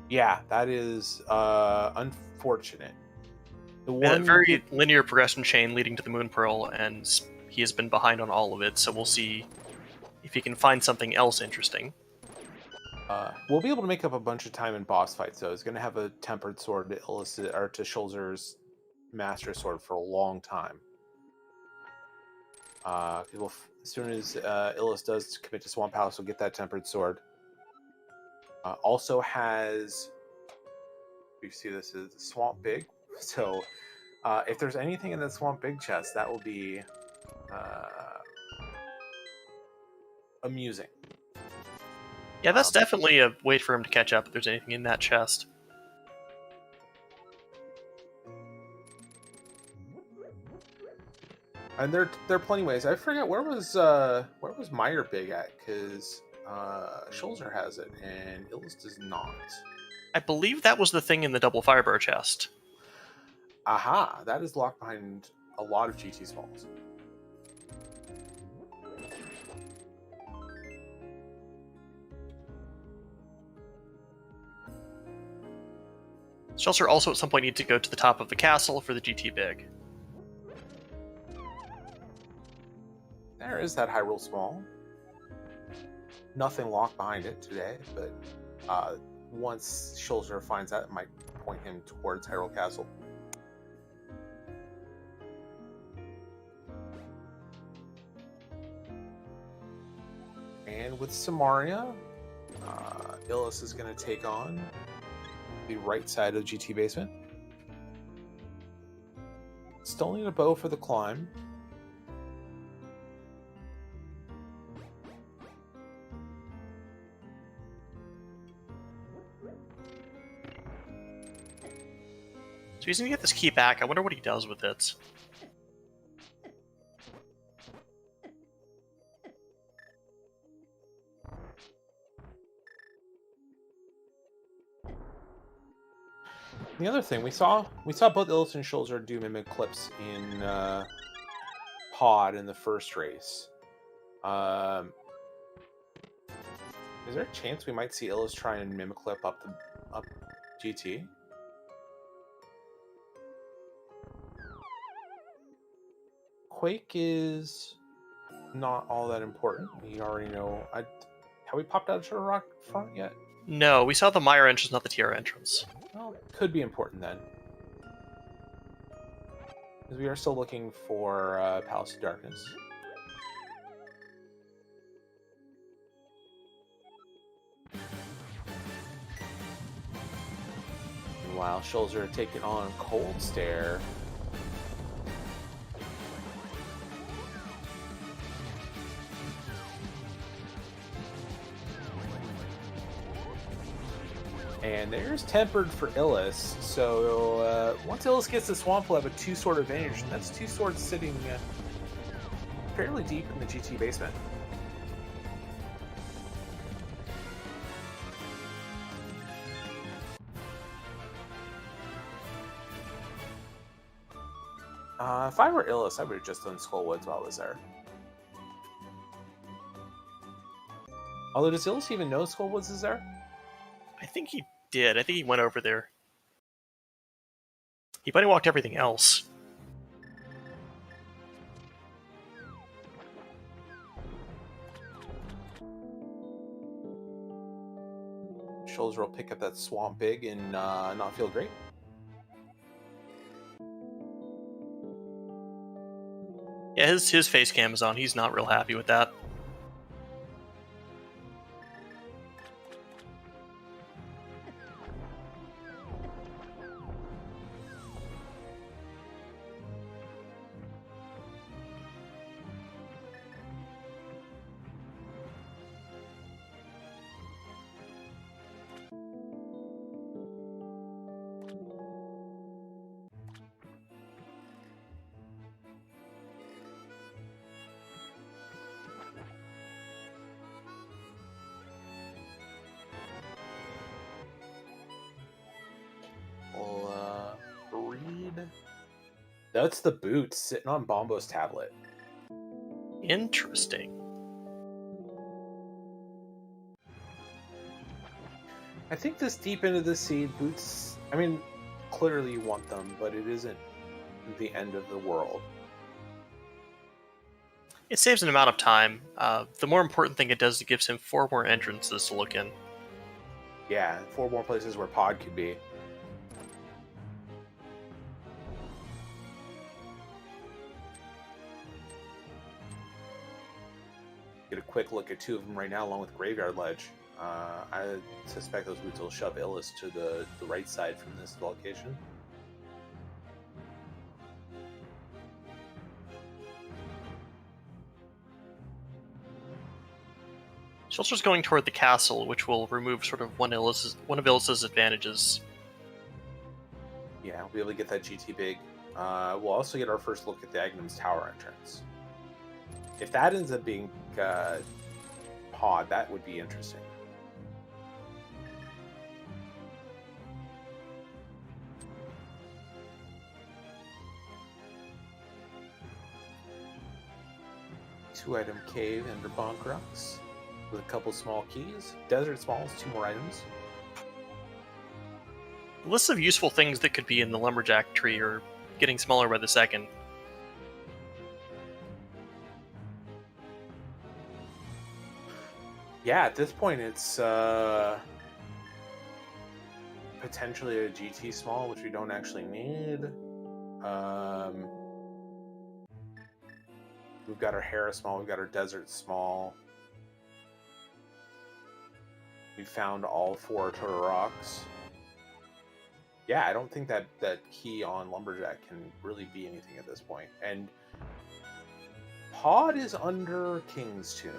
Yeah, that is unfortunate. A very linear progression chain leading to the Moon Pearl, and he has been behind on all of it, so we'll see if he can find something else interesting. We'll be able to make up a bunch of time in boss fights, though. He's going to have a tempered sword to Illus, or to Schulzer's Master Sword for a long time. As soon as Illus does commit to Swamp House, we'll get that tempered sword. Also has, you see this is Swamp Big, so if there's anything in that Swamp Big chest, that will be amusing. Yeah, that's definitely a way for him to catch up if there's anything in that chest. And there are plenty of ways. I forget where was Meyer big at, because Schulzer has it and Illus does not. I believe that was the thing in the double firebar chest. Aha, that is locked behind a lot of GT smalls. Schulzer also at some point needs to go to the top of the castle for the GT Big. There is that Hyrule Small. Nothing locked behind it today, but once Schulzer finds that, it might point him towards Hyrule Castle. And with Samaria, Illus is going to take on the right side of GT Basement. Still need a bow for the climb. So he's gonna get this key back. I wonder what he does with it. The other thing we saw both Illus and Schulzer do mimic clips in Pod in the first race. Is there a chance we might see Illus try and mimic clip up GT? Quake is not all that important. We already know. Have we popped out Sugar Rock front yet? No, we saw the Meyer entrance, not the Tiara entrance. Well, could be important then. Because we are still looking for Palace of Darkness. Meanwhile, Schulzer taking on Cold Stare. And there's Tempered for Illus. So once Illus gets the Swamp, we'll have a 2-sword advantage. And that's 2 swords sitting fairly deep in the GT basement. If I were Illus, I would have just done Skullwoods while I was there. Although, does Illus even know Skullwoods is there? I think he did. I think he went over there. He bunny walked everything else. Schulzer will pick up that swamp big and not feel great. Yeah, his face cam is on. He's not real happy with that. Read. That's the boot sitting on Bombo's tablet. Interesting. I think this deep into the seed, boots, I mean, clearly you want them, but it isn't the end of the world. It saves an amount of time. The more important thing it does, it gives him 4 more entrances to look in. Yeah, 4 more places where Pod could be. Get a quick look at 2 of them right now, along with Graveyard Ledge. I suspect those boots will shove Illus to the right side from this location. Schulzer's going toward the castle, which will remove sort of one of Illus's advantages. Yeah, we'll be able to get that GT big. We'll also get our first look at the Agnum's Tower entrance. If that ends up being Pod, that would be interesting. Two-item cave under Bonk Rocks with a couple small keys. Desert Smalls, 2 more items. The list of useful things that could be in the Lumberjack tree are getting smaller by the second. Yeah, at this point it's potentially a GT small, which we don't actually need. We've got our Hera small, we've got our Desert small. We found all 4 Turtle Rocks. Yeah, I don't think that key on Lumberjack can really be anything at this point. And Pod is under King's Tomb.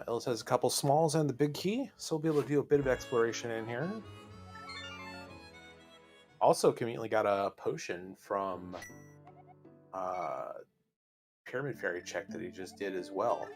Illus has a couple smalls and the big key, so we'll be able to do a bit of exploration in here. Also conveniently got a potion from Pyramid Fairy check that he just did as well.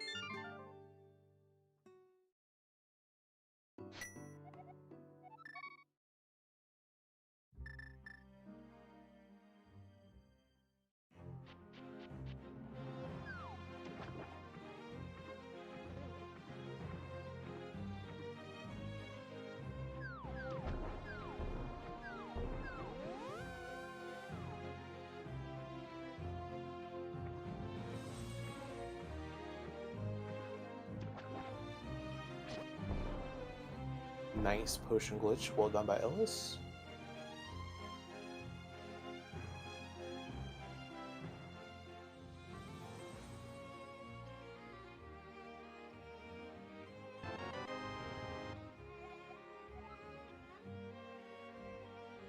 Nice potion glitch, well done by Illus.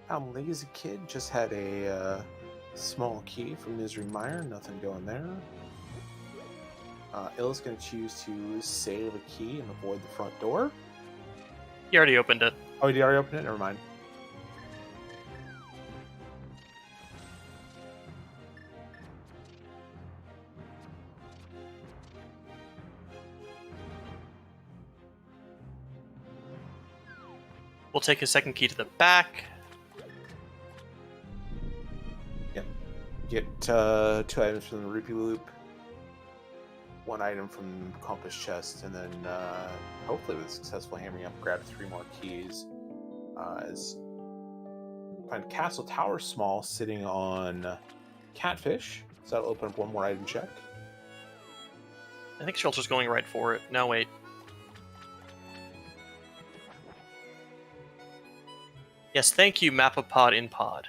I'm lazy kid, just had a small key from Misery Mire, nothing going there. Illus gonna choose to save a key and avoid the front door. He already opened it. Oh, did you already open it? Never mind. We'll take a second key to the back. Yep. Get 2 items from the Rupee Loop, 1 item from Compass Chest, and then hopefully with successful hammering up, grab 3 more keys as Find Castle Tower Small sitting on Catfish. So that'll open up one more item check. I think Schulzer's going right for it. No, wait. Yes, thank you, Mapapod in Pod.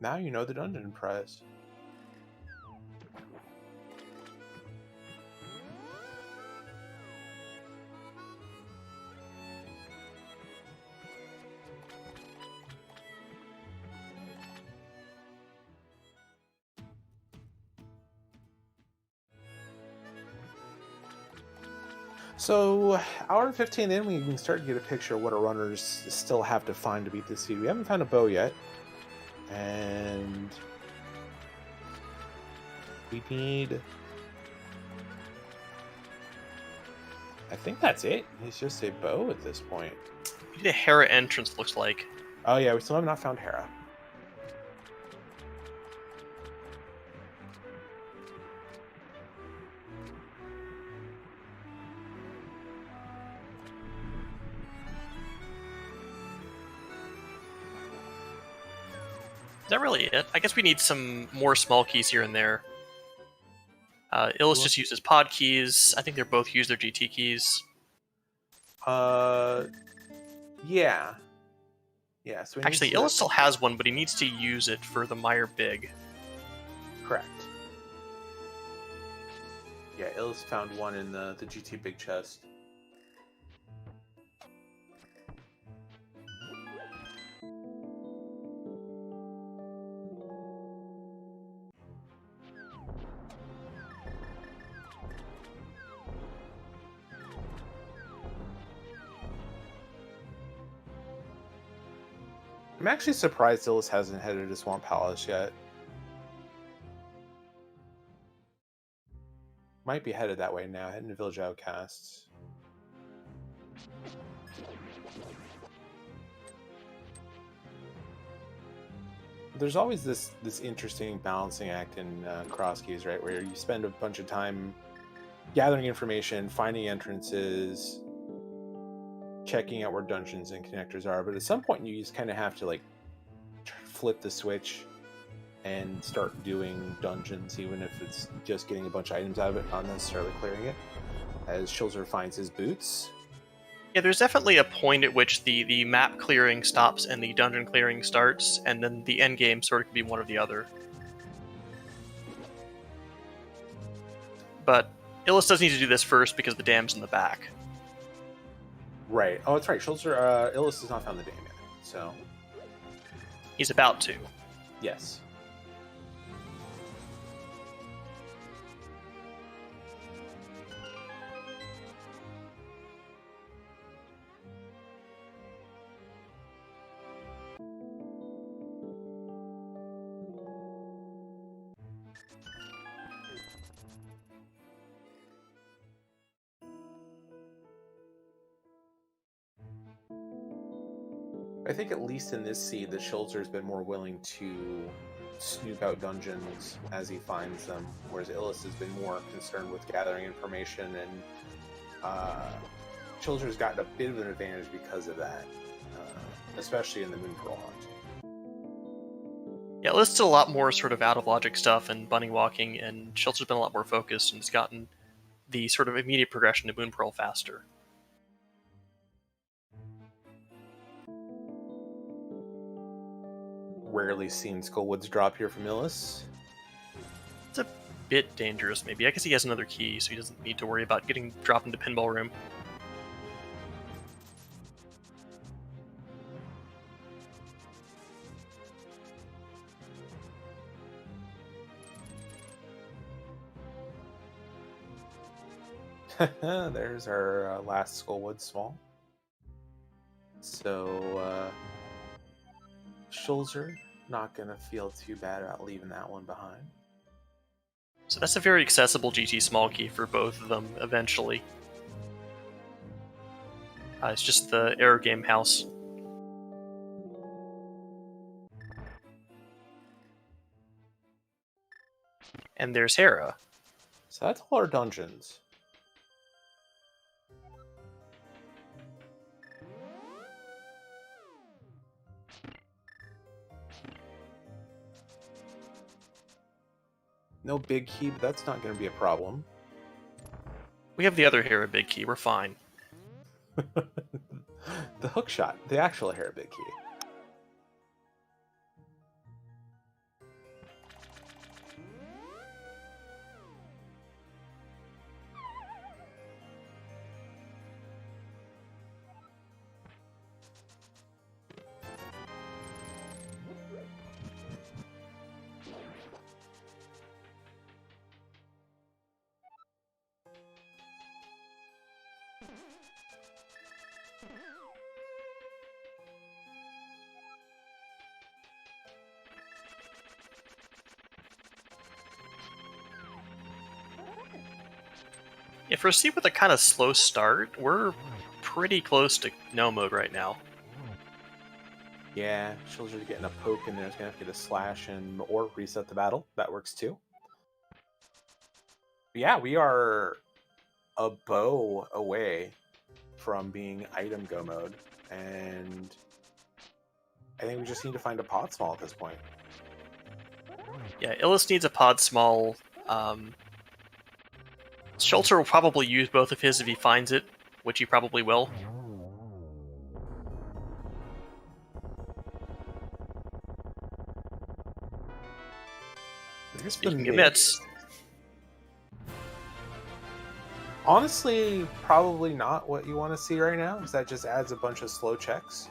Now you know the dungeon prize. So, hour and 15 in, we can start to get a picture of what our runners still have to find to beat this seed. We haven't found a bow yet. And we need... I think that's it. It's just a bow at this point. We need a Hera entrance, looks like. Oh yeah, we still have not found Hera. Is that really it? I guess we need some more small keys here and there. Illus just uses pod keys. I think they're both use their GT keys. Yeah. Yeah, so actually, Illus still has one, but he needs to use it for the Meyer Big. Correct. Yeah, Illus found one in the GT Big Chest. I'm actually surprised Illus hasn't headed to Swamp Palace yet. Might be headed that way now, heading to Village Outcasts. There's always this interesting balancing act in Crosskeys, right? Where you spend a bunch of time gathering information, finding entrances, checking out where dungeons and connectors are, but at some point you just kind of have to like flip the switch and start doing dungeons, even if it's just getting a bunch of items out of it, not necessarily clearing it. As Schulzer finds his boots. Yeah, there's definitely a point at which the map clearing stops and the dungeon clearing starts, and then the end game sort of can be one or the other. But Illus does need to do this first because the dam's in the back. Right. Oh, that's right. Schulzer, Illus has not found the dam yet, so... He's about to. Yes. I think at least in this seed that Schulzer's been more willing to snoop out dungeons as he finds them, whereas Illus has been more concerned with gathering information, and Schulzer's gotten a bit of an advantage because of that, especially in the Moon Pearl hunt. Yeah, Illus did a lot more sort of out of logic stuff and bunny walking, and Schulzer's been a lot more focused and has gotten the sort of immediate progression to Moon Pearl faster. Rarely seen Skullwoods drop here from Illus. It's a bit dangerous, maybe. I guess he has another key, so he doesn't need to worry about getting dropped into Pinball Room. There's our last Skullwood small. So, Schulzer not going to feel too bad about leaving that one behind. So that's a very accessible GT small key for both of them eventually. It's just the Air Game house. And there's Hera. So that's all our dungeons. No big key, but that's not going to be a problem. We have the other Hera big key. We're fine. The hook shot, the actual Hera big key. Yeah, for a seat with a kind of slow start, we're pretty close to no mode right now. Yeah, Schulzer getting a poke in there is going to have to get a slash and or reset the battle. That works too. But yeah, we are a bow away from being item go mode, and I think we just need to find a pod small at this point. Yeah, Illus needs a pod small. Schulzer will probably use both of his if he finds it, which he probably will. Speaking of mitts. Honestly, probably not what you want to see right now, because that just adds a bunch of slow checks.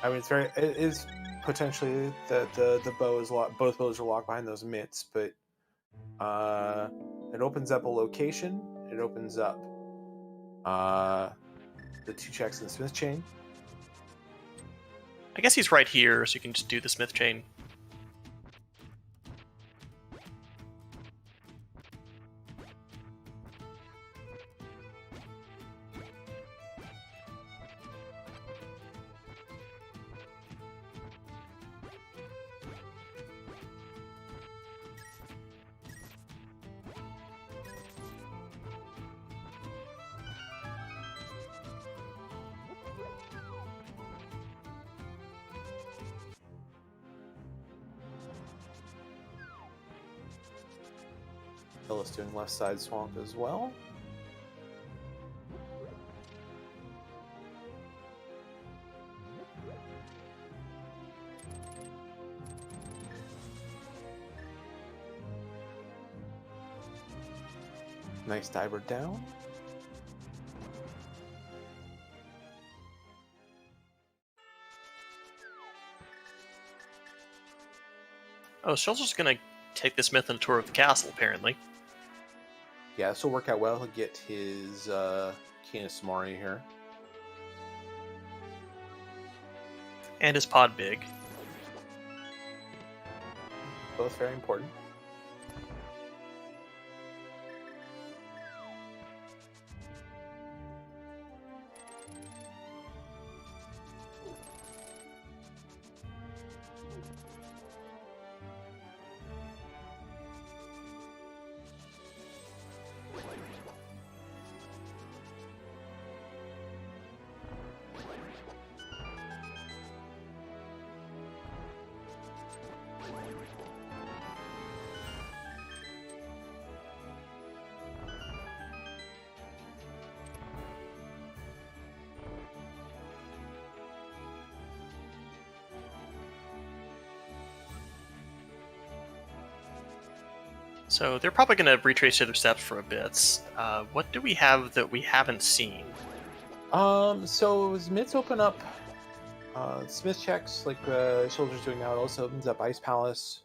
I mean, it is potentially that the bow is locked, both bows are locked behind those mitts, but it opens up a location. It opens up the 2 checks in the Smith chain. I guess he's right here, so you can just do the Smith chain. Illus doing left side swamp as well. Nice diver down. Oh, Schulzer's gonna take the Smith on a tour of the castle, apparently. Yeah, this will work out well. He'll get his Kina Samari here. And his pod big. Both very important. So they're probably going to retrace their steps for a bit. What do we have that we haven't seen? So as mitts open up, Smith checks like Schulzer's doing now. It also opens up Ice Palace.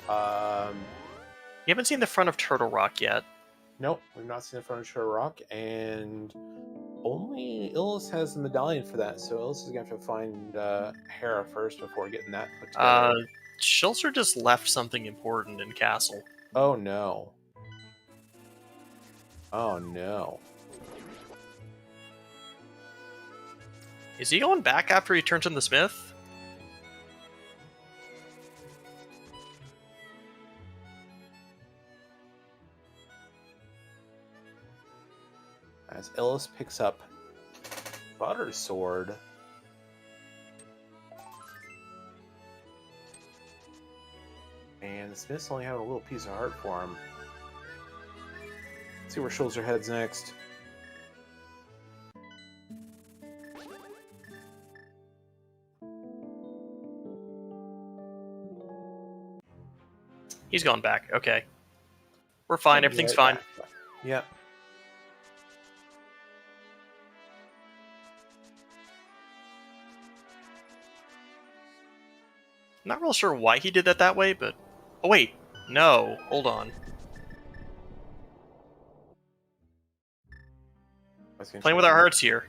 You haven't seen the front of Turtle Rock yet. Nope, we've not seen the front of Turtle Rock, and only Illus has the medallion for that. So Illus is going to have to find Hera first before getting that put together. Schulzer just left something important in Castle. Oh no. Oh no. Is he going back after he turns in the Smith? As Illus picks up Butter Sword. And the Smiths only have a little piece of heart for him. Let's see where Schulzer heads next. He's gone back. Okay. We're fine. Everything's fine. Yep. Not real sure why he did that way, but... Oh, wait. No. Hold on. Playing with our hearts here.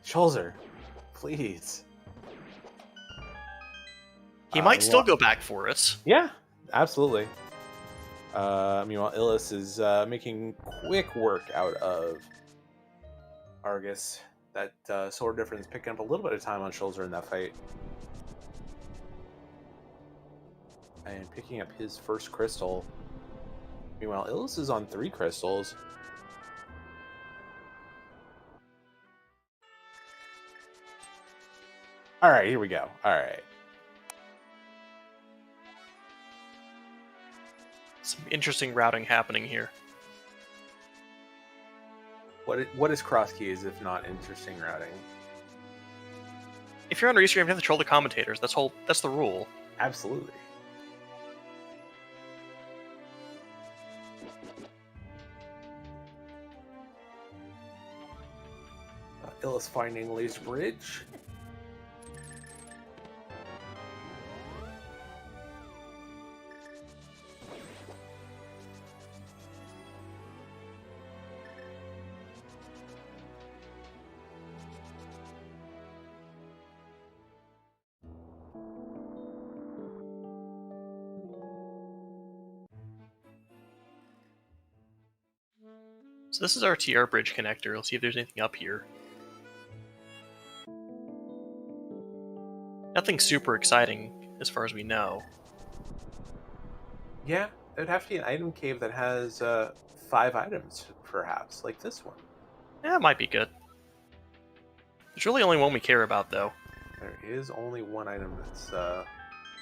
Schulzer, please. He might still go back for it. Yeah, absolutely. Meanwhile, Illus is making quick work out of Argus. That sword difference picking up a little bit of time on Schulzer in that fight. And picking up his first crystal. Meanwhile, Illus is on 3 crystals. Alright, here we go. Alright. Some interesting routing happening here. What is Crosskeys if not interesting routing? If you're on Restream, you have to control the commentators. That's the rule. Absolutely. Illus finding Lace Bridge. So this is our TR bridge connector. Let's see if there's anything up here. Nothing super exciting as far as we know. Yeah, it would have to be an item cave that has 5 items, perhaps, like this one. Yeah, it might be good. There's really only one we care about, though. There is only one item that's...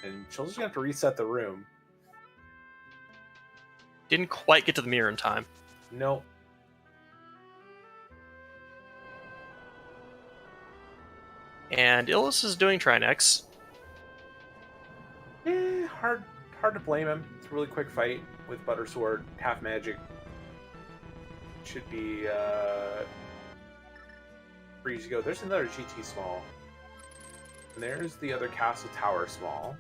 and Schulzer's gonna have to reset the room. Didn't quite get to the mirror in time. Nope. And Illus is doing Trinex. Hard to blame him. It's a really quick fight with Butter Sword, half magic. Should be free to go. There's another GT small. And there's the other Castle Tower small.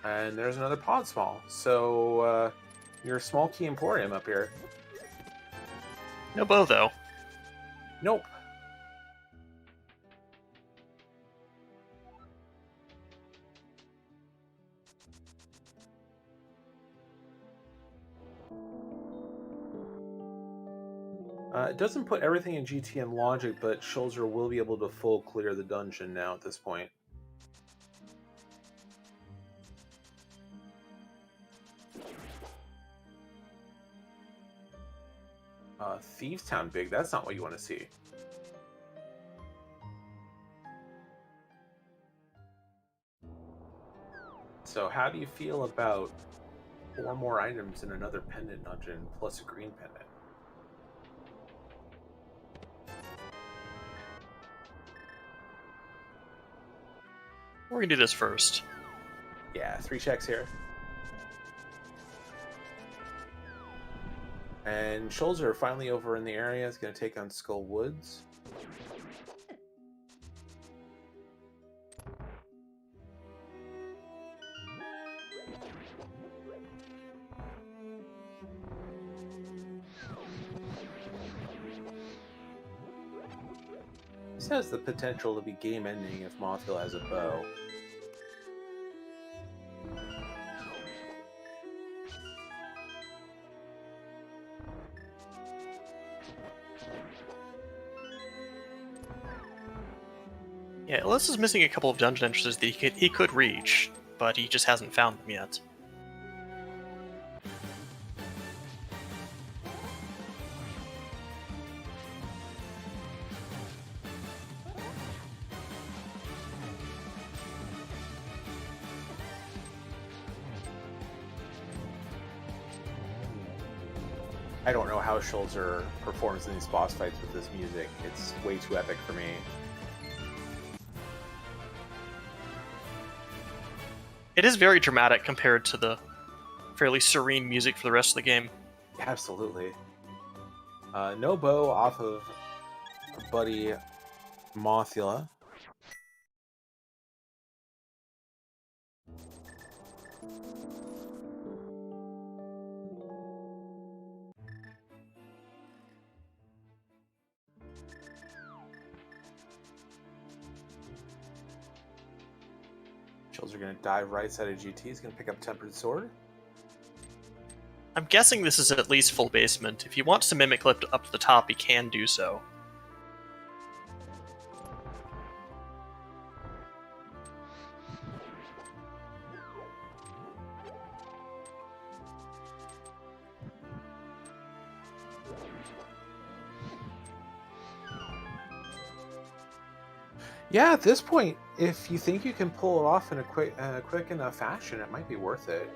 And there's another pod small. So your small key Emporium up here. No bow, though. Nope. It doesn't put everything in GT and Logic, but Schulzer will be able to full clear the dungeon now at this point. Thieves Town big, that's not what you want to see. So how do you feel about 4 more items in another pendant dungeon plus a green pendant? We're gonna do this first. Yeah, 3 checks here. And Schulzer finally over in the area is going to take on Skull Woods. This has the potential to be game-ending if Mothville has a bow. Yeah, Illus is missing a couple of dungeon entrances that he could reach, but he just hasn't found them yet. I don't know how Schulzer performs in these boss fights with this music. It's way too epic for me. It is very dramatic compared to the fairly serene music for the rest of the game. Absolutely. No bow off of Buddy Mothula. Schulzer going to dive right side of GT. He's going to pick up Tempered Sword. I'm guessing this is at least full basement. If he wants to mimic clip up to the top, he can do so. Yeah, at this point, if you think you can pull it off in a quick enough fashion, it might be worth it.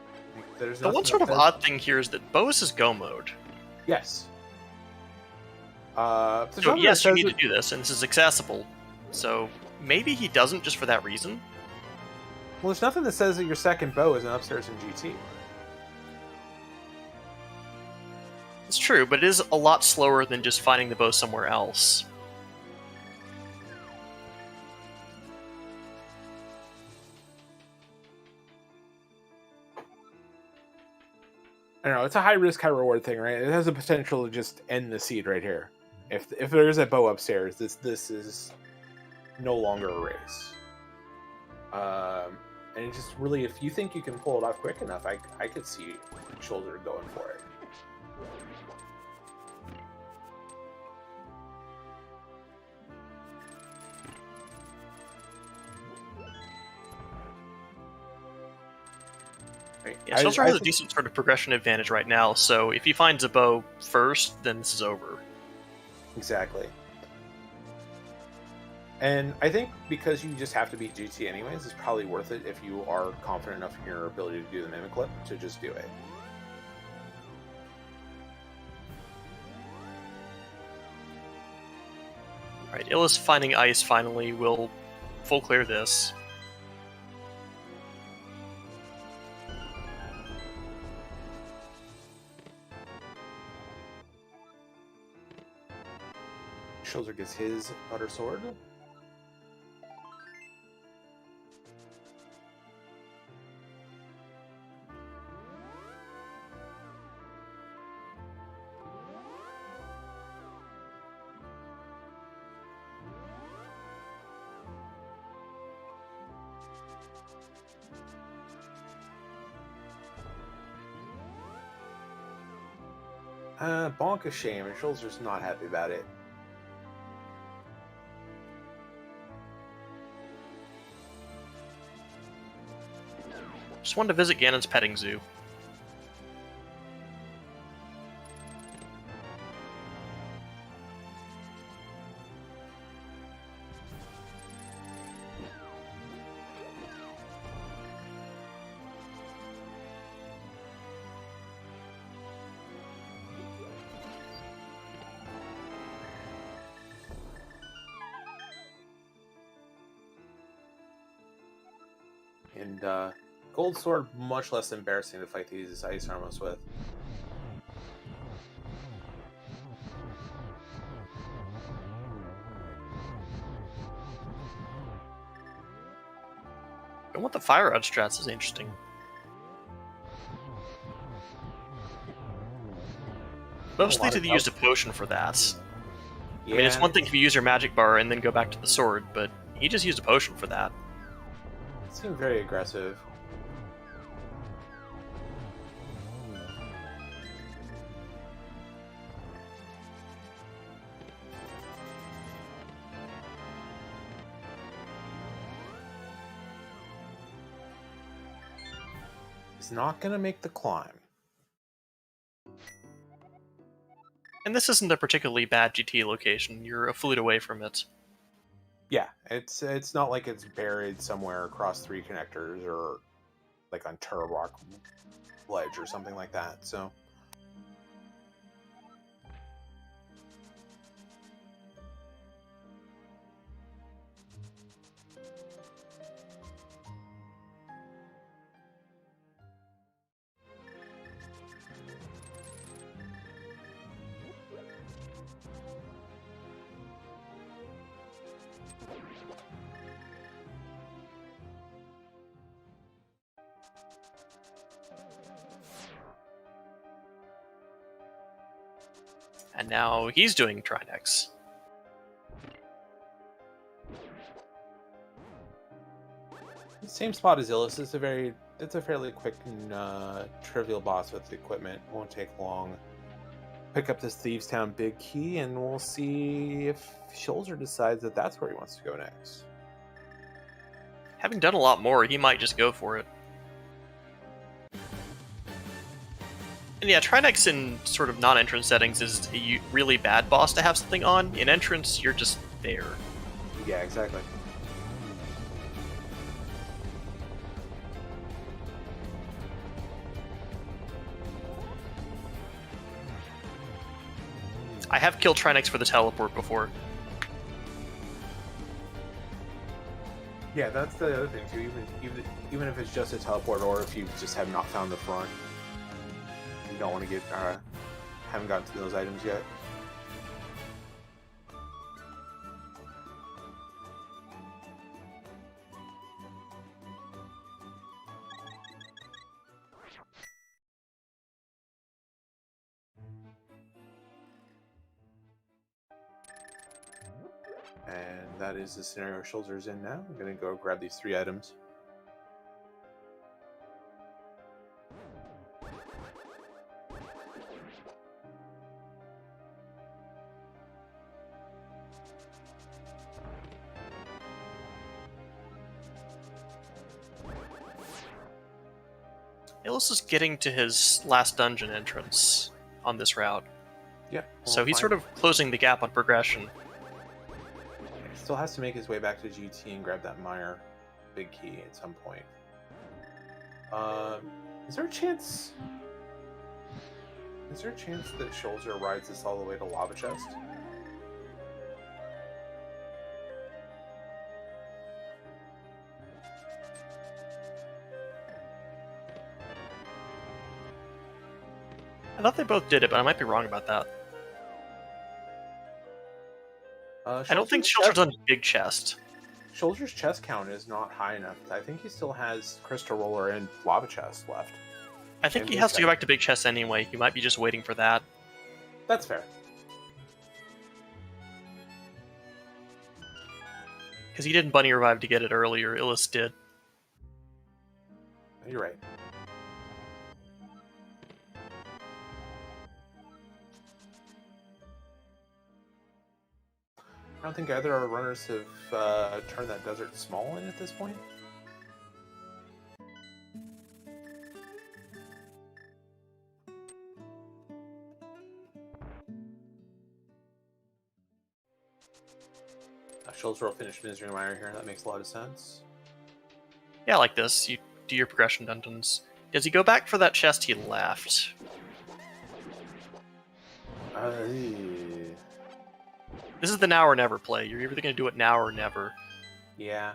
There's The one sort of odd thing here is that Boas is go mode. Yes. So yes, you need to do this, and this is accessible. So maybe he doesn't just for that reason. Well, there's nothing that says that your second bow is an upstairs in GT. It's true, but it is a lot slower than just finding the bow somewhere else. I don't know. It's a high risk, high reward thing, right? It has the potential to just end the seed right here. If there is a bow upstairs, this is no longer a race. And it just really, if you think you can pull it off quick enough, I could see Schulzer going for it. Right. Yeah, Schulzer has a decent sort of progression advantage right now, so if he finds a bow first, then this is over. Exactly. And I think because you just have to beat GT anyways, it's probably worth it if you are confident enough in your ability to do the mimic clip to just do it. Alright, Illus finding ice finally will full clear this. Schulzer gets his butter sword. Bonk a shame, and Schulzer's not happy about it. Just wanted to visit Ganon's petting zoo. And Gold Sword, much less embarrassing to fight these Ice Armos with. And what the Fire Rod strats is interesting. Mostly to use a potion for that. Yeah. I mean, it's one thing if you use your magic bar and then go back to the sword, but he just used a potion for that. It seemed very aggressive. He's not going to make the climb. And this isn't a particularly bad GT location. You're a fluid away from it. Yeah, it's not like it's buried somewhere across 3 connectors or like on Turbo Rock Ledge or something like that. So And now he's doing Trinex. Same spot as Illus. It's a fairly quick and trivial boss with the equipment. Won't take long. Pick up this Thieves Town big key, and we'll see if Schulzer decides that that's where he wants to go next. Having done a lot more, he might just go for it. And yeah, Trinex in sort of non-entrance settings is a really bad boss to have something on. In entrance, you're just there. Yeah, exactly. I have killed Trinex for the teleport before. Yeah, that's the other thing too. Even if it's just a teleport, or if you just have not found the front, you don't want to get haven't gotten to those items yet. And that is the scenario Schulzer's in now. I'm going to go grab these 3 items. Illus is getting to his last dungeon entrance on this route. Yeah. So he's sort of closing the gap on progression. Still has to make his way back to GT and grab that Meyer big key at some point. Is there a chance? Is there a chance that Schulzer rides this all the way to Lava Chest? I thought they both did it, but I might be wrong about that. I don't think Schulzer's on a big chest. Schulzer's chest count is not high enough. I think he still has Crystal Roller and Lava Chest left. I think he has to go back to big chest anyway. He might be just waiting for that. That's fair. Because he didn't bunny revive to get it earlier. Illus did. You're right. I don't think either of our runners have turned that desert small in at this point. Schulzer will finish Misery Mire here. That makes a lot of sense. Yeah, like this. You do your progression dungeons. Does he go back for that chest he left? This is the now or never play. You're either going to do it now or never. Yeah.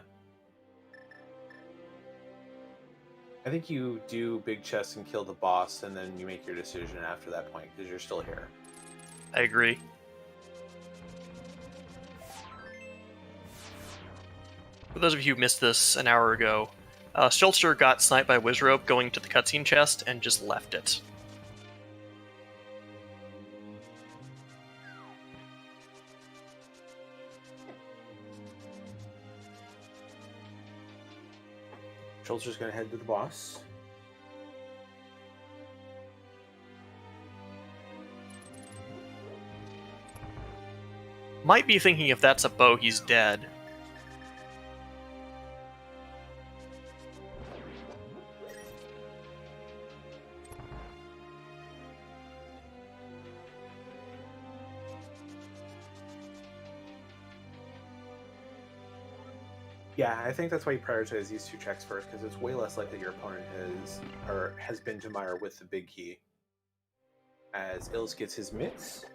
I think you do big chest and kill the boss, and then you make your decision after that point, because you're still here. I agree. For those of you who missed this an hour ago, Schulzer got sniped by Wizrobe going to the cutscene chest and just left it. Schulzer's going to head to the boss. Might be thinking if that's a bow, he's dead. Yeah, I think that's why you prioritize these 2 checks first, because it's way less likely your opponent has been to Mire with the big key. As Illus gets his mitts.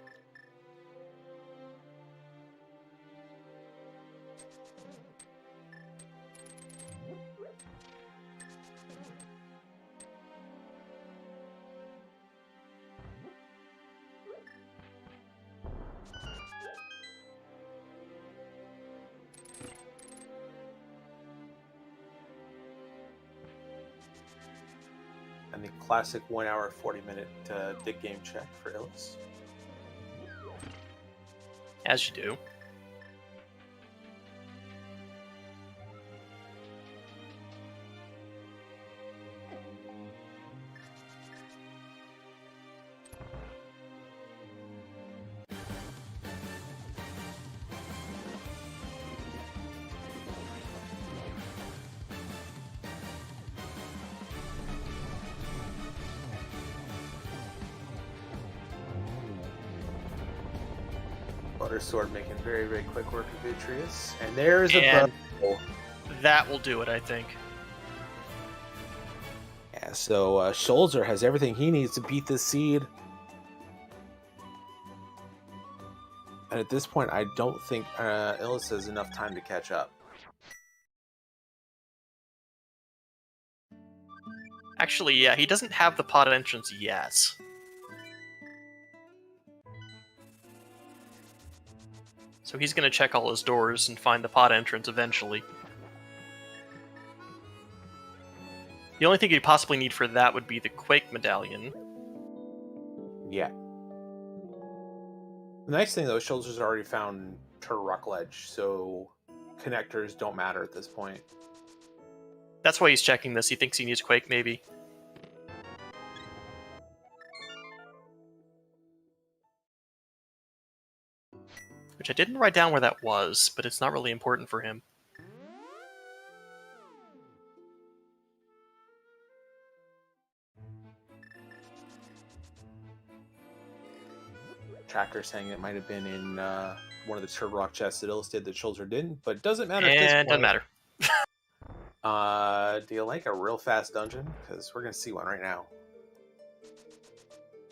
And the classic 1 hour, 40-minute dig game check for Illus. As you do. Butter Sword making very, very quick work of Vitreous. And there's a And bow. that will do it, I think. Yeah, so Schulzer has everything he needs to beat this seed. And at this point, I don't think Illus has enough time to catch up. Actually, yeah, he doesn't have the pod entrance yet. So he's going to check all his doors and find the pod entrance eventually. The only thing he'd possibly need for that would be the Quake Medallion. Yeah. The nice thing, though, Schulzer's already found Turrock Ledge, so connectors don't matter at this point. That's why he's checking this. He thinks he needs Quake, maybe. Which I didn't write down where that was, but it's not really important for him. Tracker saying it might have been in one of the Turrock chests that Illus did that Schulzer didn't, but it doesn't matter at this And point. doesn't matter. Do you like a real fast dungeon? Because we're going to see one right now.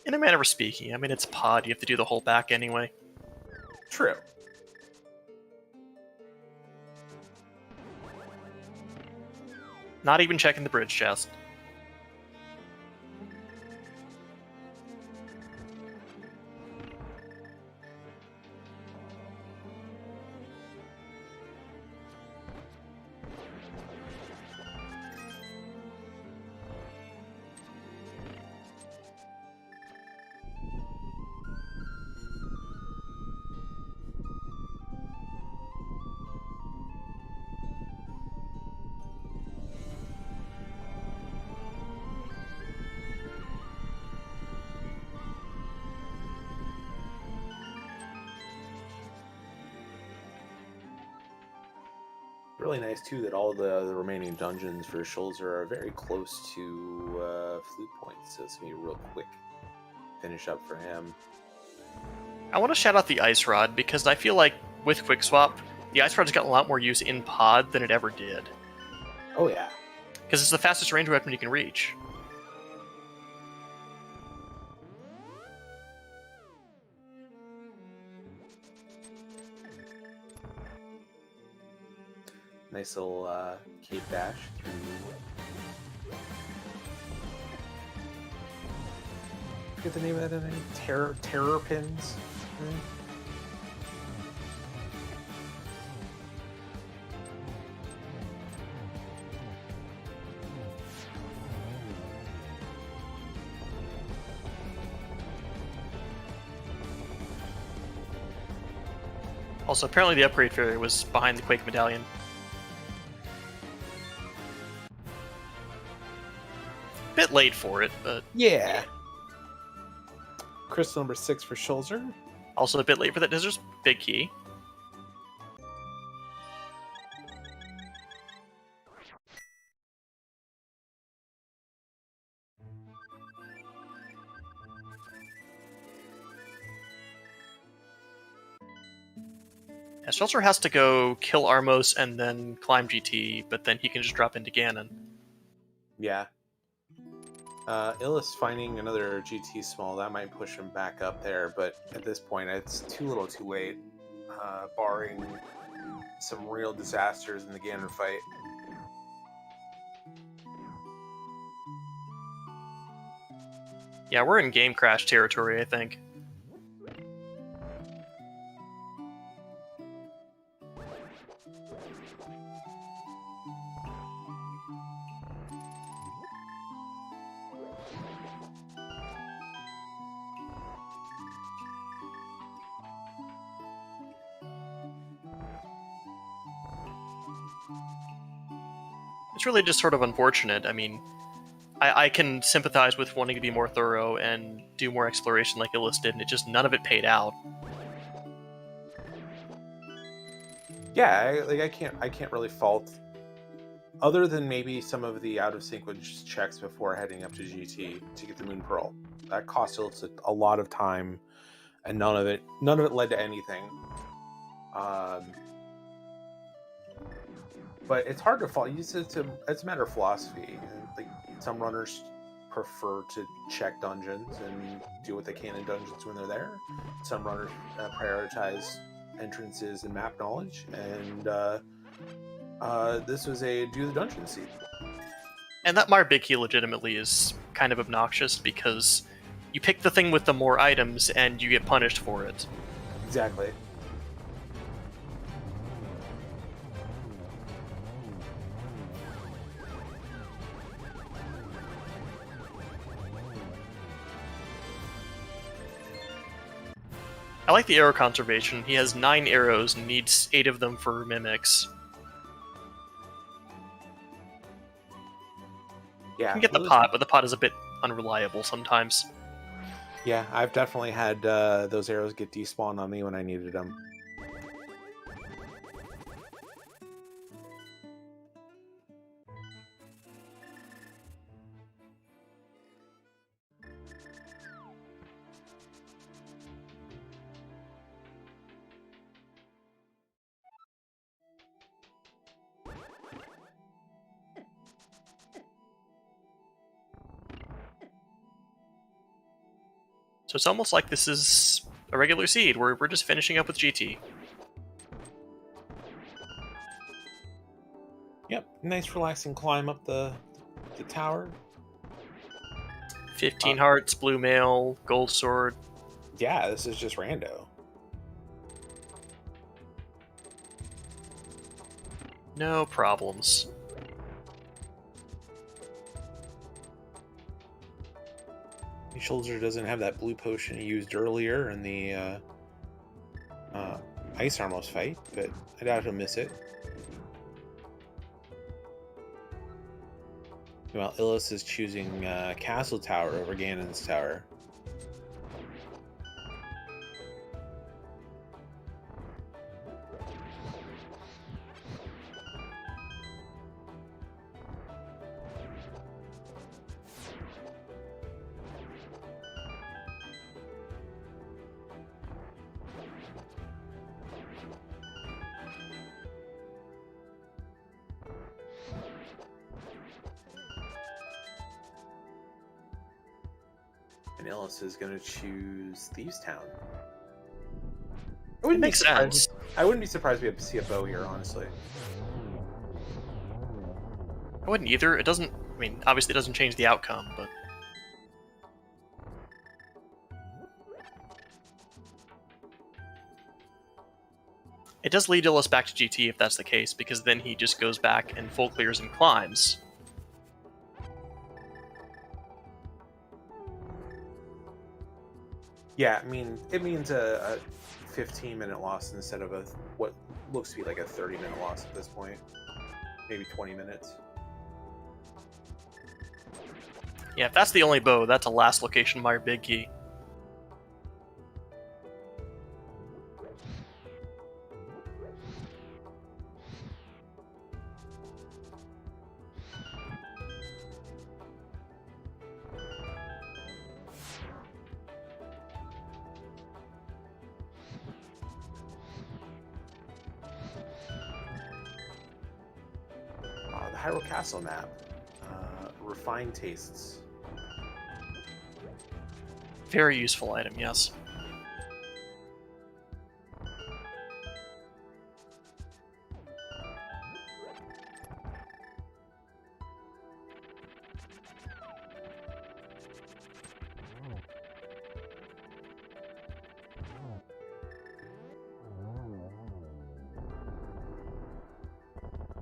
In a manner of speaking, I mean, it's pod. You have to do the whole back anyway. True. Not even checking the bridge chest. Really nice, too, that all the remaining dungeons for Schulzer are very close to flute points, so it's going to be a real quick finish up for him. I want to shout out the Ice Rod, because I feel like with Quick Swap, the Ice Rod's got a lot more use in pod than it ever did. Oh, yeah. Because it's the fastest range weapon you can reach. Nice little cape dash through. Forget the name of that enemy? Terror pins? Also, apparently the upgrade fairy was behind the Quake Medallion. Bit late for it, but Yeah. Crystal number 6 for Schulzer. also a bit late for that Desert's big key. Yeah, Schulzer has to go kill Armos and then climb GT, but then he can just drop into Ganon. Yeah. Illus finding another GT small, that might push him back up there, but at this point it's too little too late, barring some real disasters in the Ganon fight. Yeah, we're in game crash territory, I think. It's really just sort of unfortunate. I mean, I can sympathize with wanting to be more thorough and do more exploration like Illus did, and none of it paid out. Yeah, I can't really fault, other than maybe some of the out of sequence checks before heading up to GT to get the Moon Pearl. That cost us a lot of time, and none of it led to anything. But it's hard to fault. It's a matter of philosophy. Like, some runners prefer to check dungeons and do what they can in dungeons when they're there. Some runners prioritize entrances and map knowledge, and this was a do the dungeon seed. And that Marbiki legitimately is kind of obnoxious because you pick the thing with the more items and you get punished for it. Exactly. I like the arrow conservation. He has 9 arrows and needs 8 of them for mimics. Yeah, You can get the pot, but the pot is a bit unreliable sometimes. Yeah, I've definitely had those arrows get despawned on me when I needed them. So it's almost like this is a regular seed. We're just finishing up with GT. Yep, nice relaxing climb up the tower. 15 hearts, blue mail, gold sword. Yeah, this is just rando. No problems. Schulzer doesn't have that blue potion he used earlier in the Ice Armos fight, but I doubt he'll miss it. Well, Illus is choosing Castle Tower over Ganon's Tower. And Illus is going to choose Thieves Town. It makes sense. I wouldn't be surprised if we see a bow here, honestly. I wouldn't either. It doesn't... I mean, obviously it doesn't change the outcome, but... It does lead Illus back to GT if that's the case, because then he just goes back and full clears and climbs. Yeah, I mean, it means a 15-minute loss instead of what looks to be like a 30-minute loss at this point. Maybe 20 minutes. Yeah, if that's the only bow, that's a last location by your big key. The Hyrule Castle map. Refined tastes. Very useful item, yes.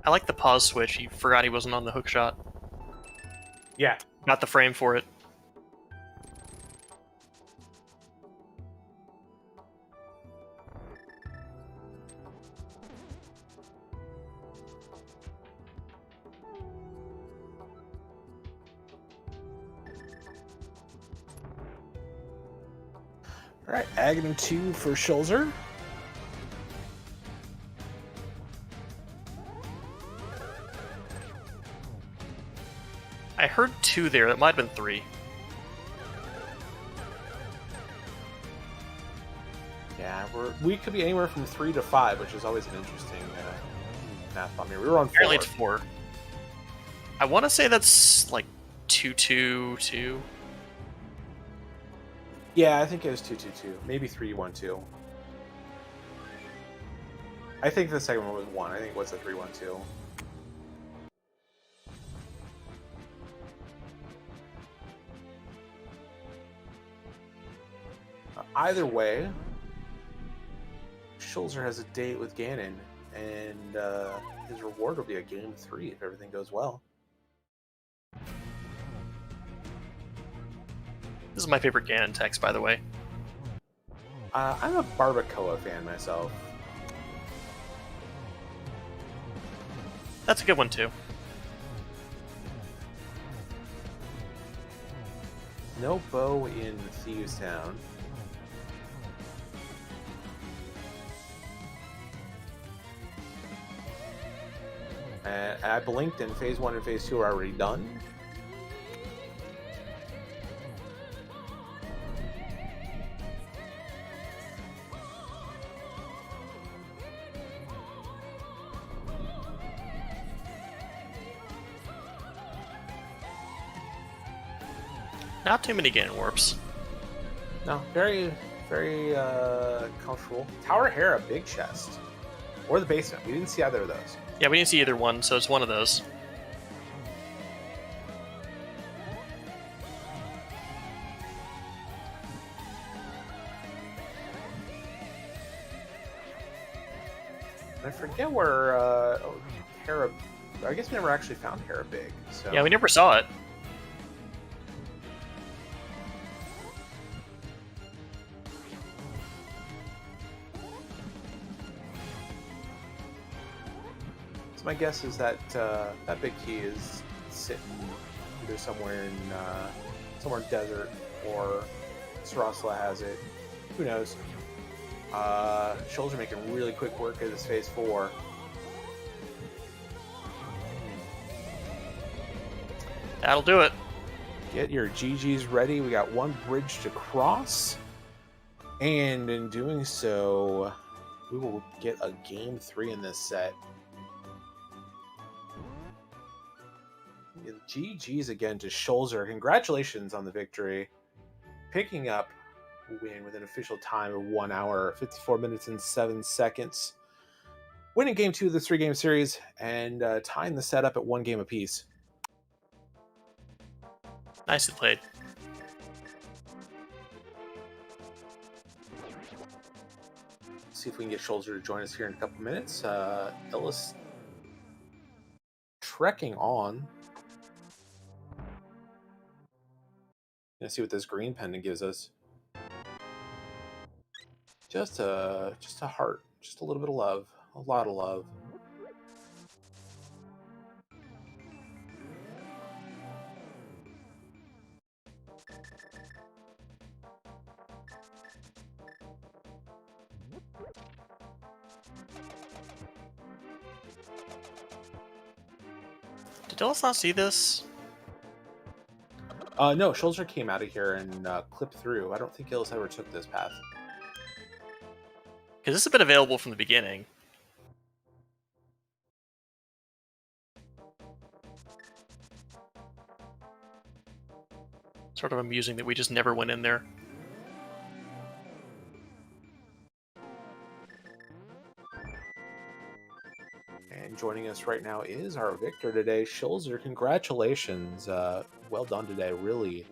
I like the pause switch. He forgot he wasn't on the hook shot. Yeah. Got the frame for it. All right, Aghanim 2 for Schulzer. I heard 2 there. That might have been 3. Yeah, we could be anywhere from 3 to 5, which is always an interesting math bomb here. We were on 4. Apparently it's 4. I want to say that's like 2-2-2. Yeah, I think it was 2-2-2. Maybe 3-1-2. I think the second one was 1. I think it was a 3-1-2. Either way, Schulzer has a date with Ganon, and his reward will be a game 3 if everything goes well. This is my favorite Ganon text, by the way. I'm a Barbacoa fan myself. That's a good one, too. No bow in Thieves Town. I blinked, and Phase 1 and Phase 2 are already done. Not too many Ganon warps. No, very, very comfortable. Tower Hera, big chest. Or the basement. We didn't see either of those. Yeah, we didn't see either one, so it's one of those. I forget where Hera... I guess we never actually found Hera big. So. Yeah, we never saw it. So my guess is that that big key is sitting either somewhere in desert, or Sarasla has it. Who knows? Schulzer making really quick work of this Phase 4. That'll do it. Get your GGs ready. We got one bridge to cross. And in doing so, we will get a game 3 in this set. GGs again to Schulzer. Congratulations on the victory. Picking up a win with an official time of 1 hour, 54 minutes and 7 seconds. Winning game 2 of this 3-game series and tying the set up at 1 game apiece. Nicely played. See if we can get Schulzer to join us here in a couple minutes. Illus trekking on. Gonna see what this green pendant gives us. Just a heart, just a little bit of love, a lot of love. Did Illus not see this? No, Schulzer came out of here and clipped through. I don't think Illus ever took this path. Because this has been available from the beginning. Sort of amusing that we just never went in there. And joining us right now is our victor today, Schulzer. Congratulations. Well done today, really.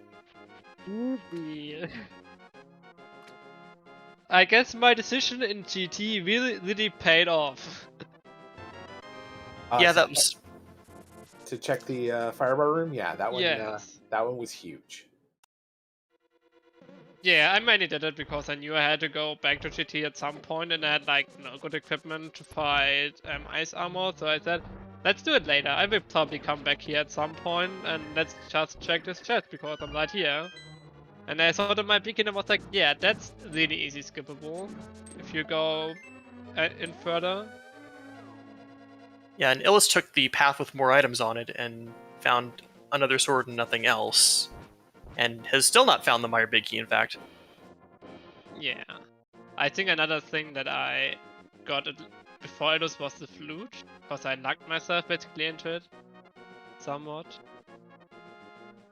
I guess my decision in GT really paid off. Yeah, that was... To check the firebar room? Yeah, that one, Yes. that one was huge. Yeah, I mainly did it because I knew I had to go back to GT at some point and I had like no good equipment to fight ice armor, so I said, let's do it later. I will probably come back here at some point and let's just check this chest because I'm right here. And I thought it might be and I was like, yeah, that's really easy skippable if you go in further. Yeah, and Illus took the path with more items on it and found another sword and nothing else. And has still not found the Meyer Big Key, in fact. Yeah. I think another thing that I got before Illus was the flute, because I lucked myself basically into it. Somewhat.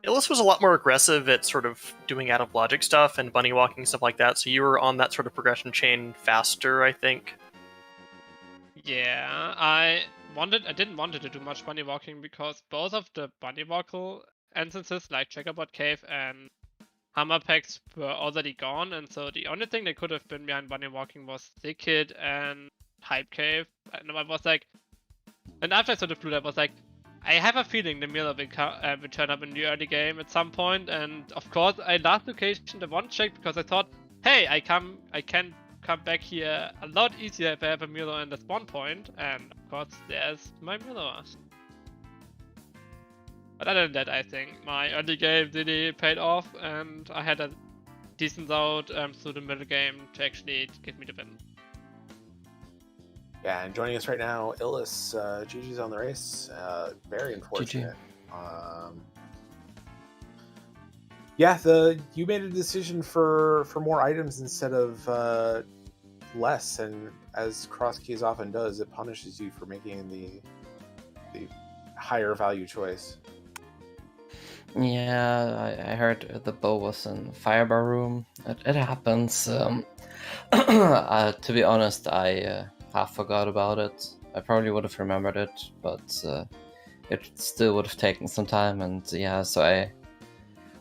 Illus was a lot more aggressive at sort of doing out of logic stuff and bunny walking, stuff like that, so you were on that sort of progression chain faster, I think. Yeah, I didn't want to do much bunny walking because both of the bunny walker instances like Checkerboard Cave and Hammer Packs were already gone, and so the only thing that could have been behind bunny walking was Thicket and Hype Cave. And I was like, and after I saw the flute, I was like, I have a feeling the mirror will turn up in the early game at some point, and of course I last location the one check because I thought, hey, I can come back here a lot easier if I have a mirror in the spawn point, and of course there's my mirror. But other than that, I think my early game really paid off, and I had a decent out through the middle game to actually give me the win. Yeah, and joining us right now, Illus. GG's on the race. Very unfortunate. Yeah, you made a decision for more items instead of less, and as Crosskeys often does, it punishes you for making the higher value choice. Yeah, I heard the bow was in Firebar room. It happens. To be honest, I half forgot about it. I probably would have remembered it, but it still would have taken some time. And yeah, so I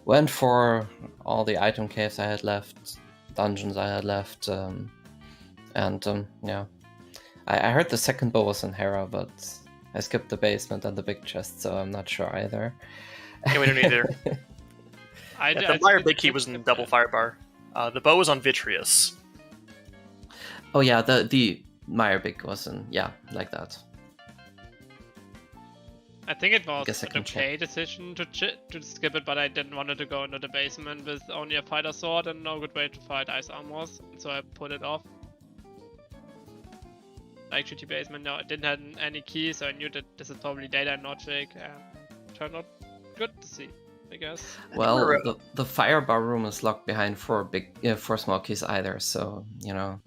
went for all the item caves I had left, dungeons I had left, and yeah. I heard the second bow was in Hera, but I skipped the basement and the big chest, so I'm not sure either. Yeah, we don't either. The Meyer Big Key was in double firebar. The bow was on Vitreous. Oh yeah, the Meyer Big was in, yeah, like that. I think it was Guess I an can okay decision to skip it, but I didn't want to go into the basement with only a fighter sword and no good way to fight ice armors, so I put it off. Like GT basement, no, it didn't have any key, so I knew that this is probably data and logic, and turned out good to see, I guess. Well, the firebar room is locked behind four small keys either, so you know.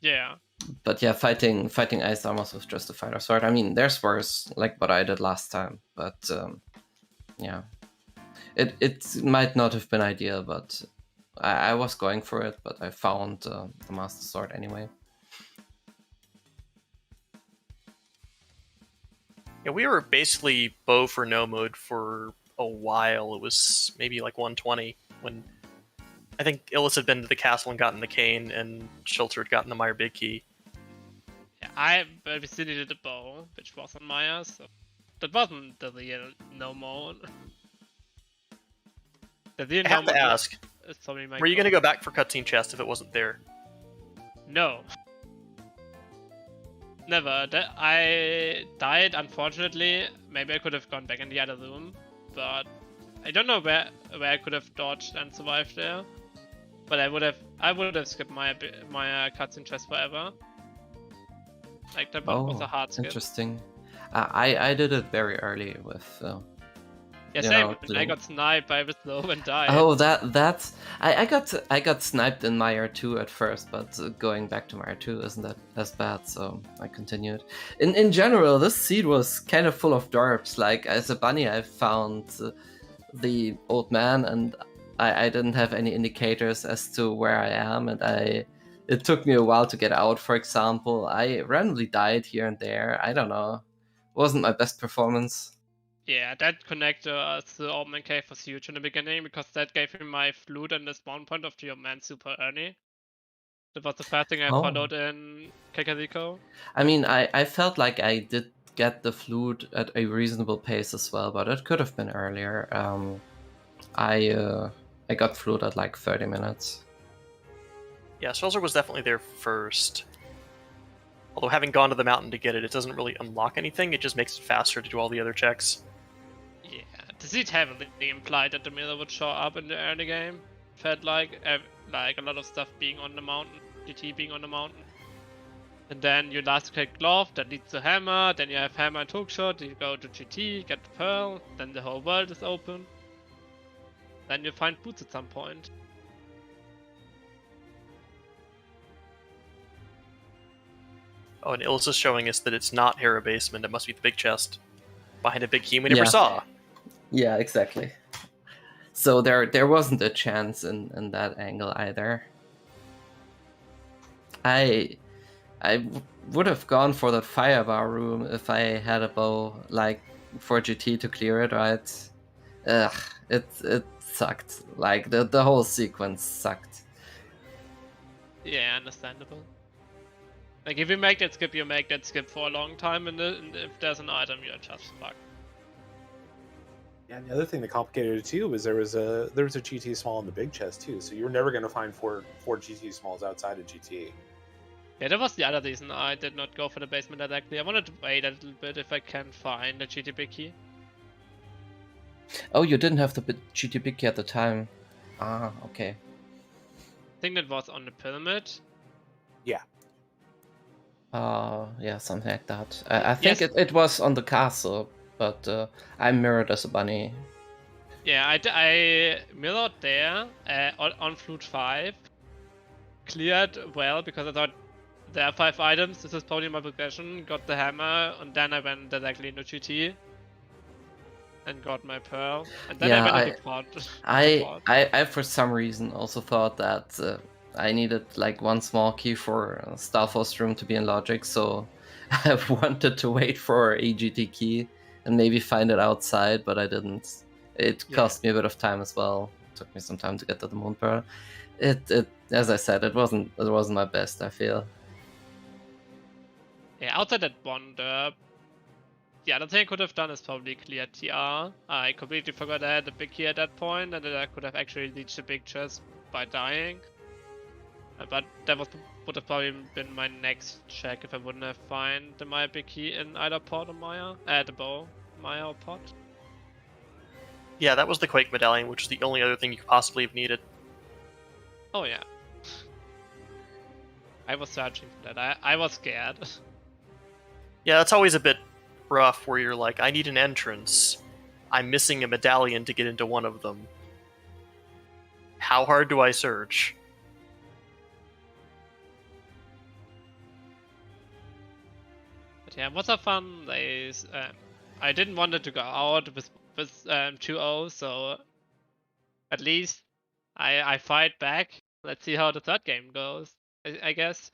Yeah. But yeah, fighting ice armors with just a fighter sword. I mean, there's worse, like what I did last time, but yeah, it might not have been ideal, but I was going for it, but I found the master sword anyway. Yeah, we were basically bow for no mode for a while. It was maybe like 120 when I think Illus had been to the castle and gotten the cane, and Schulzer had gotten the Meyer Big Key. Yeah, but we still needed the bow, which was on Maya, so that wasn't the real no mode. The real I have no to ask, were you going to go back for cutscene chest if it wasn't there? No. Never. I died, unfortunately. Maybe I could have gone back in the other room, but I don't know where I could have dodged and survived there. But I would have skipped my cutscene chest forever. Like that was a hard skip. Interesting. I did it very early with. Yeah, same. I got sniped by Slow and died. Oh, that's I got sniped in Meyer 2 at first, but going back to Meyer 2 isn't that as bad, so I continued. In general, this seed was kind of full of derps. Like as a bunny, I found the old man, and I didn't have any indicators as to where I am, and it took me a while to get out. For example, I randomly died here and there. I don't know, wasn't my best performance. Yeah, that connector to the old man cave was huge in the beginning because that gave me my flute and the spawn point of the old man super early. That was the first thing I followed in Kakariko. I mean, I felt like I did get the flute at a reasonable pace as well, but it could have been earlier. I got flute at like 30 minutes. Yeah, Schulzer was definitely there first. Although having gone to the mountain to get it, it doesn't really unlock anything. It just makes it faster to do all the other checks. Yeah, the seed heavily implied that the mirror would show up in the early game. Felt like a lot of stuff being on the mountain, GT being on the mountain. And then you last click glove, that leads to hammer, then you have hammer and hookshot, you go to GT, get the pearl, then the whole world is open. Then you find boots at some point. Oh, and Illus is showing us that it's not Hera Basement, it must be the big chest behind a big key we never saw. Yeah, exactly. So there wasn't a chance in that angle either. I would have gone for that firebar room if I had a bow, like, for GT to clear it, right? It sucked. Like, the whole sequence sucked. Yeah, understandable. Like, if you make that skip, you make that skip for a long time, and if there's an item, you're just fucked. Yeah, and the other thing that complicated it too was there was a GT small in the big chest too, so you're never going to find four GT smalls outside of GT. Yeah, that was the other reason I did not go for the basement directly. I wanted to wait a little bit if I can find the GT big key. Oh, you didn't have the GT big key at the time. Ah, okay. I think that was on the pyramid. Yeah. Yeah, something like that. I think it was on the castle, but I mirrored as a bunny. Yeah, I mirrored there on Flute 5. Cleared well because I thought there are 5 items, this is probably my progression. Got the hammer, and then I went directly into GT. And got my pearl. And then I went into pot. I for some reason also thought that I needed like one small key for Stalfos room to be in logic, so I wanted to wait for a GT key and maybe find it outside, but I didn't. It cost me a bit of time as well. It took me some time to get to the moon pearl. It as I said, it wasn't my best, I feel. Yeah, outside that one derp, the other thing I could have done is probably clear TR. I completely forgot I had the big key at that point, and that I could have actually reached the big chest by dying. But that would have probably been my next check if I wouldn't have found the Maya big key in either pot or Maya. The bow, Maya or pot. Yeah, that was the Quake medallion, which is the only other thing you could possibly have needed. Oh yeah. I was searching for that. I was scared. Yeah, that's always a bit rough where you're like, I need an entrance. I'm missing a medallion to get into one of them. How hard do I search? But yeah, it was a fun race. I didn't want it to go out with 2-0, so at least I fight back. Let's see how the third game goes, I guess.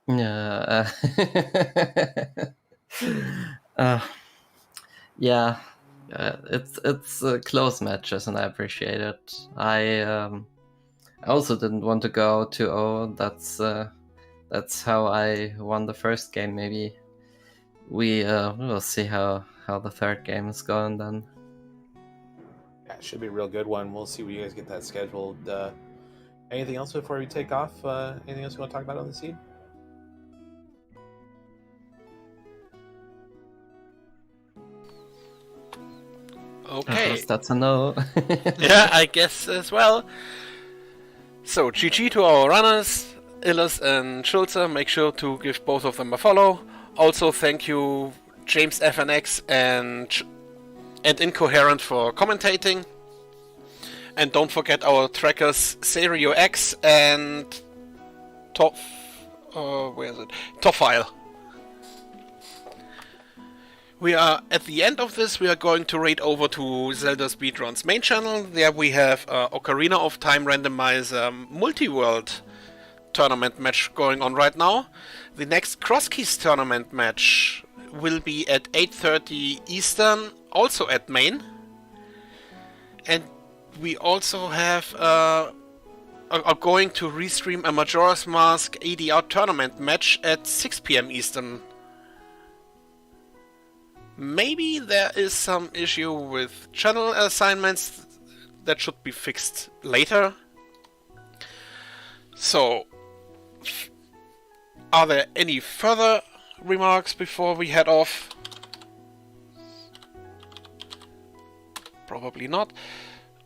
Yeah. Yeah. It's close matches, and I appreciate it. I also didn't want to go 2-0. That's how I won the first game. Maybe we will see how the third game is going then. Yeah, it should be a real good one. We'll see when you guys get that scheduled. Anything else before we take off? Anything else you want to talk about on the seed? Okay. That's a no. Yeah, I guess as well. So, GG to our runners, Illus and Schulzer. Make sure to give both of them a follow. Also, thank you, James FNX and Incoherent for commentating. And don't forget our trackers, Serio X and Topfile. We are at the end of this. We are going to raid over to Zelda Speedruns main channel. There we have Ocarina of Time Randomizer multi-world tournament match going on right now. The next Crosskeys tournament match will be at 8:30 Eastern, also at main. And we also have are going to restream a Majora's Mask ADR tournament match at 6 PM Eastern. Maybe there is some issue with channel assignments that should be fixed later. So, are there any further remarks before we head off? Probably not.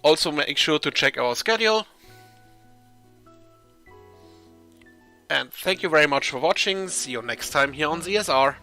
Also make sure to check our schedule. And thank you very much for watching. See you next time here on ZSR.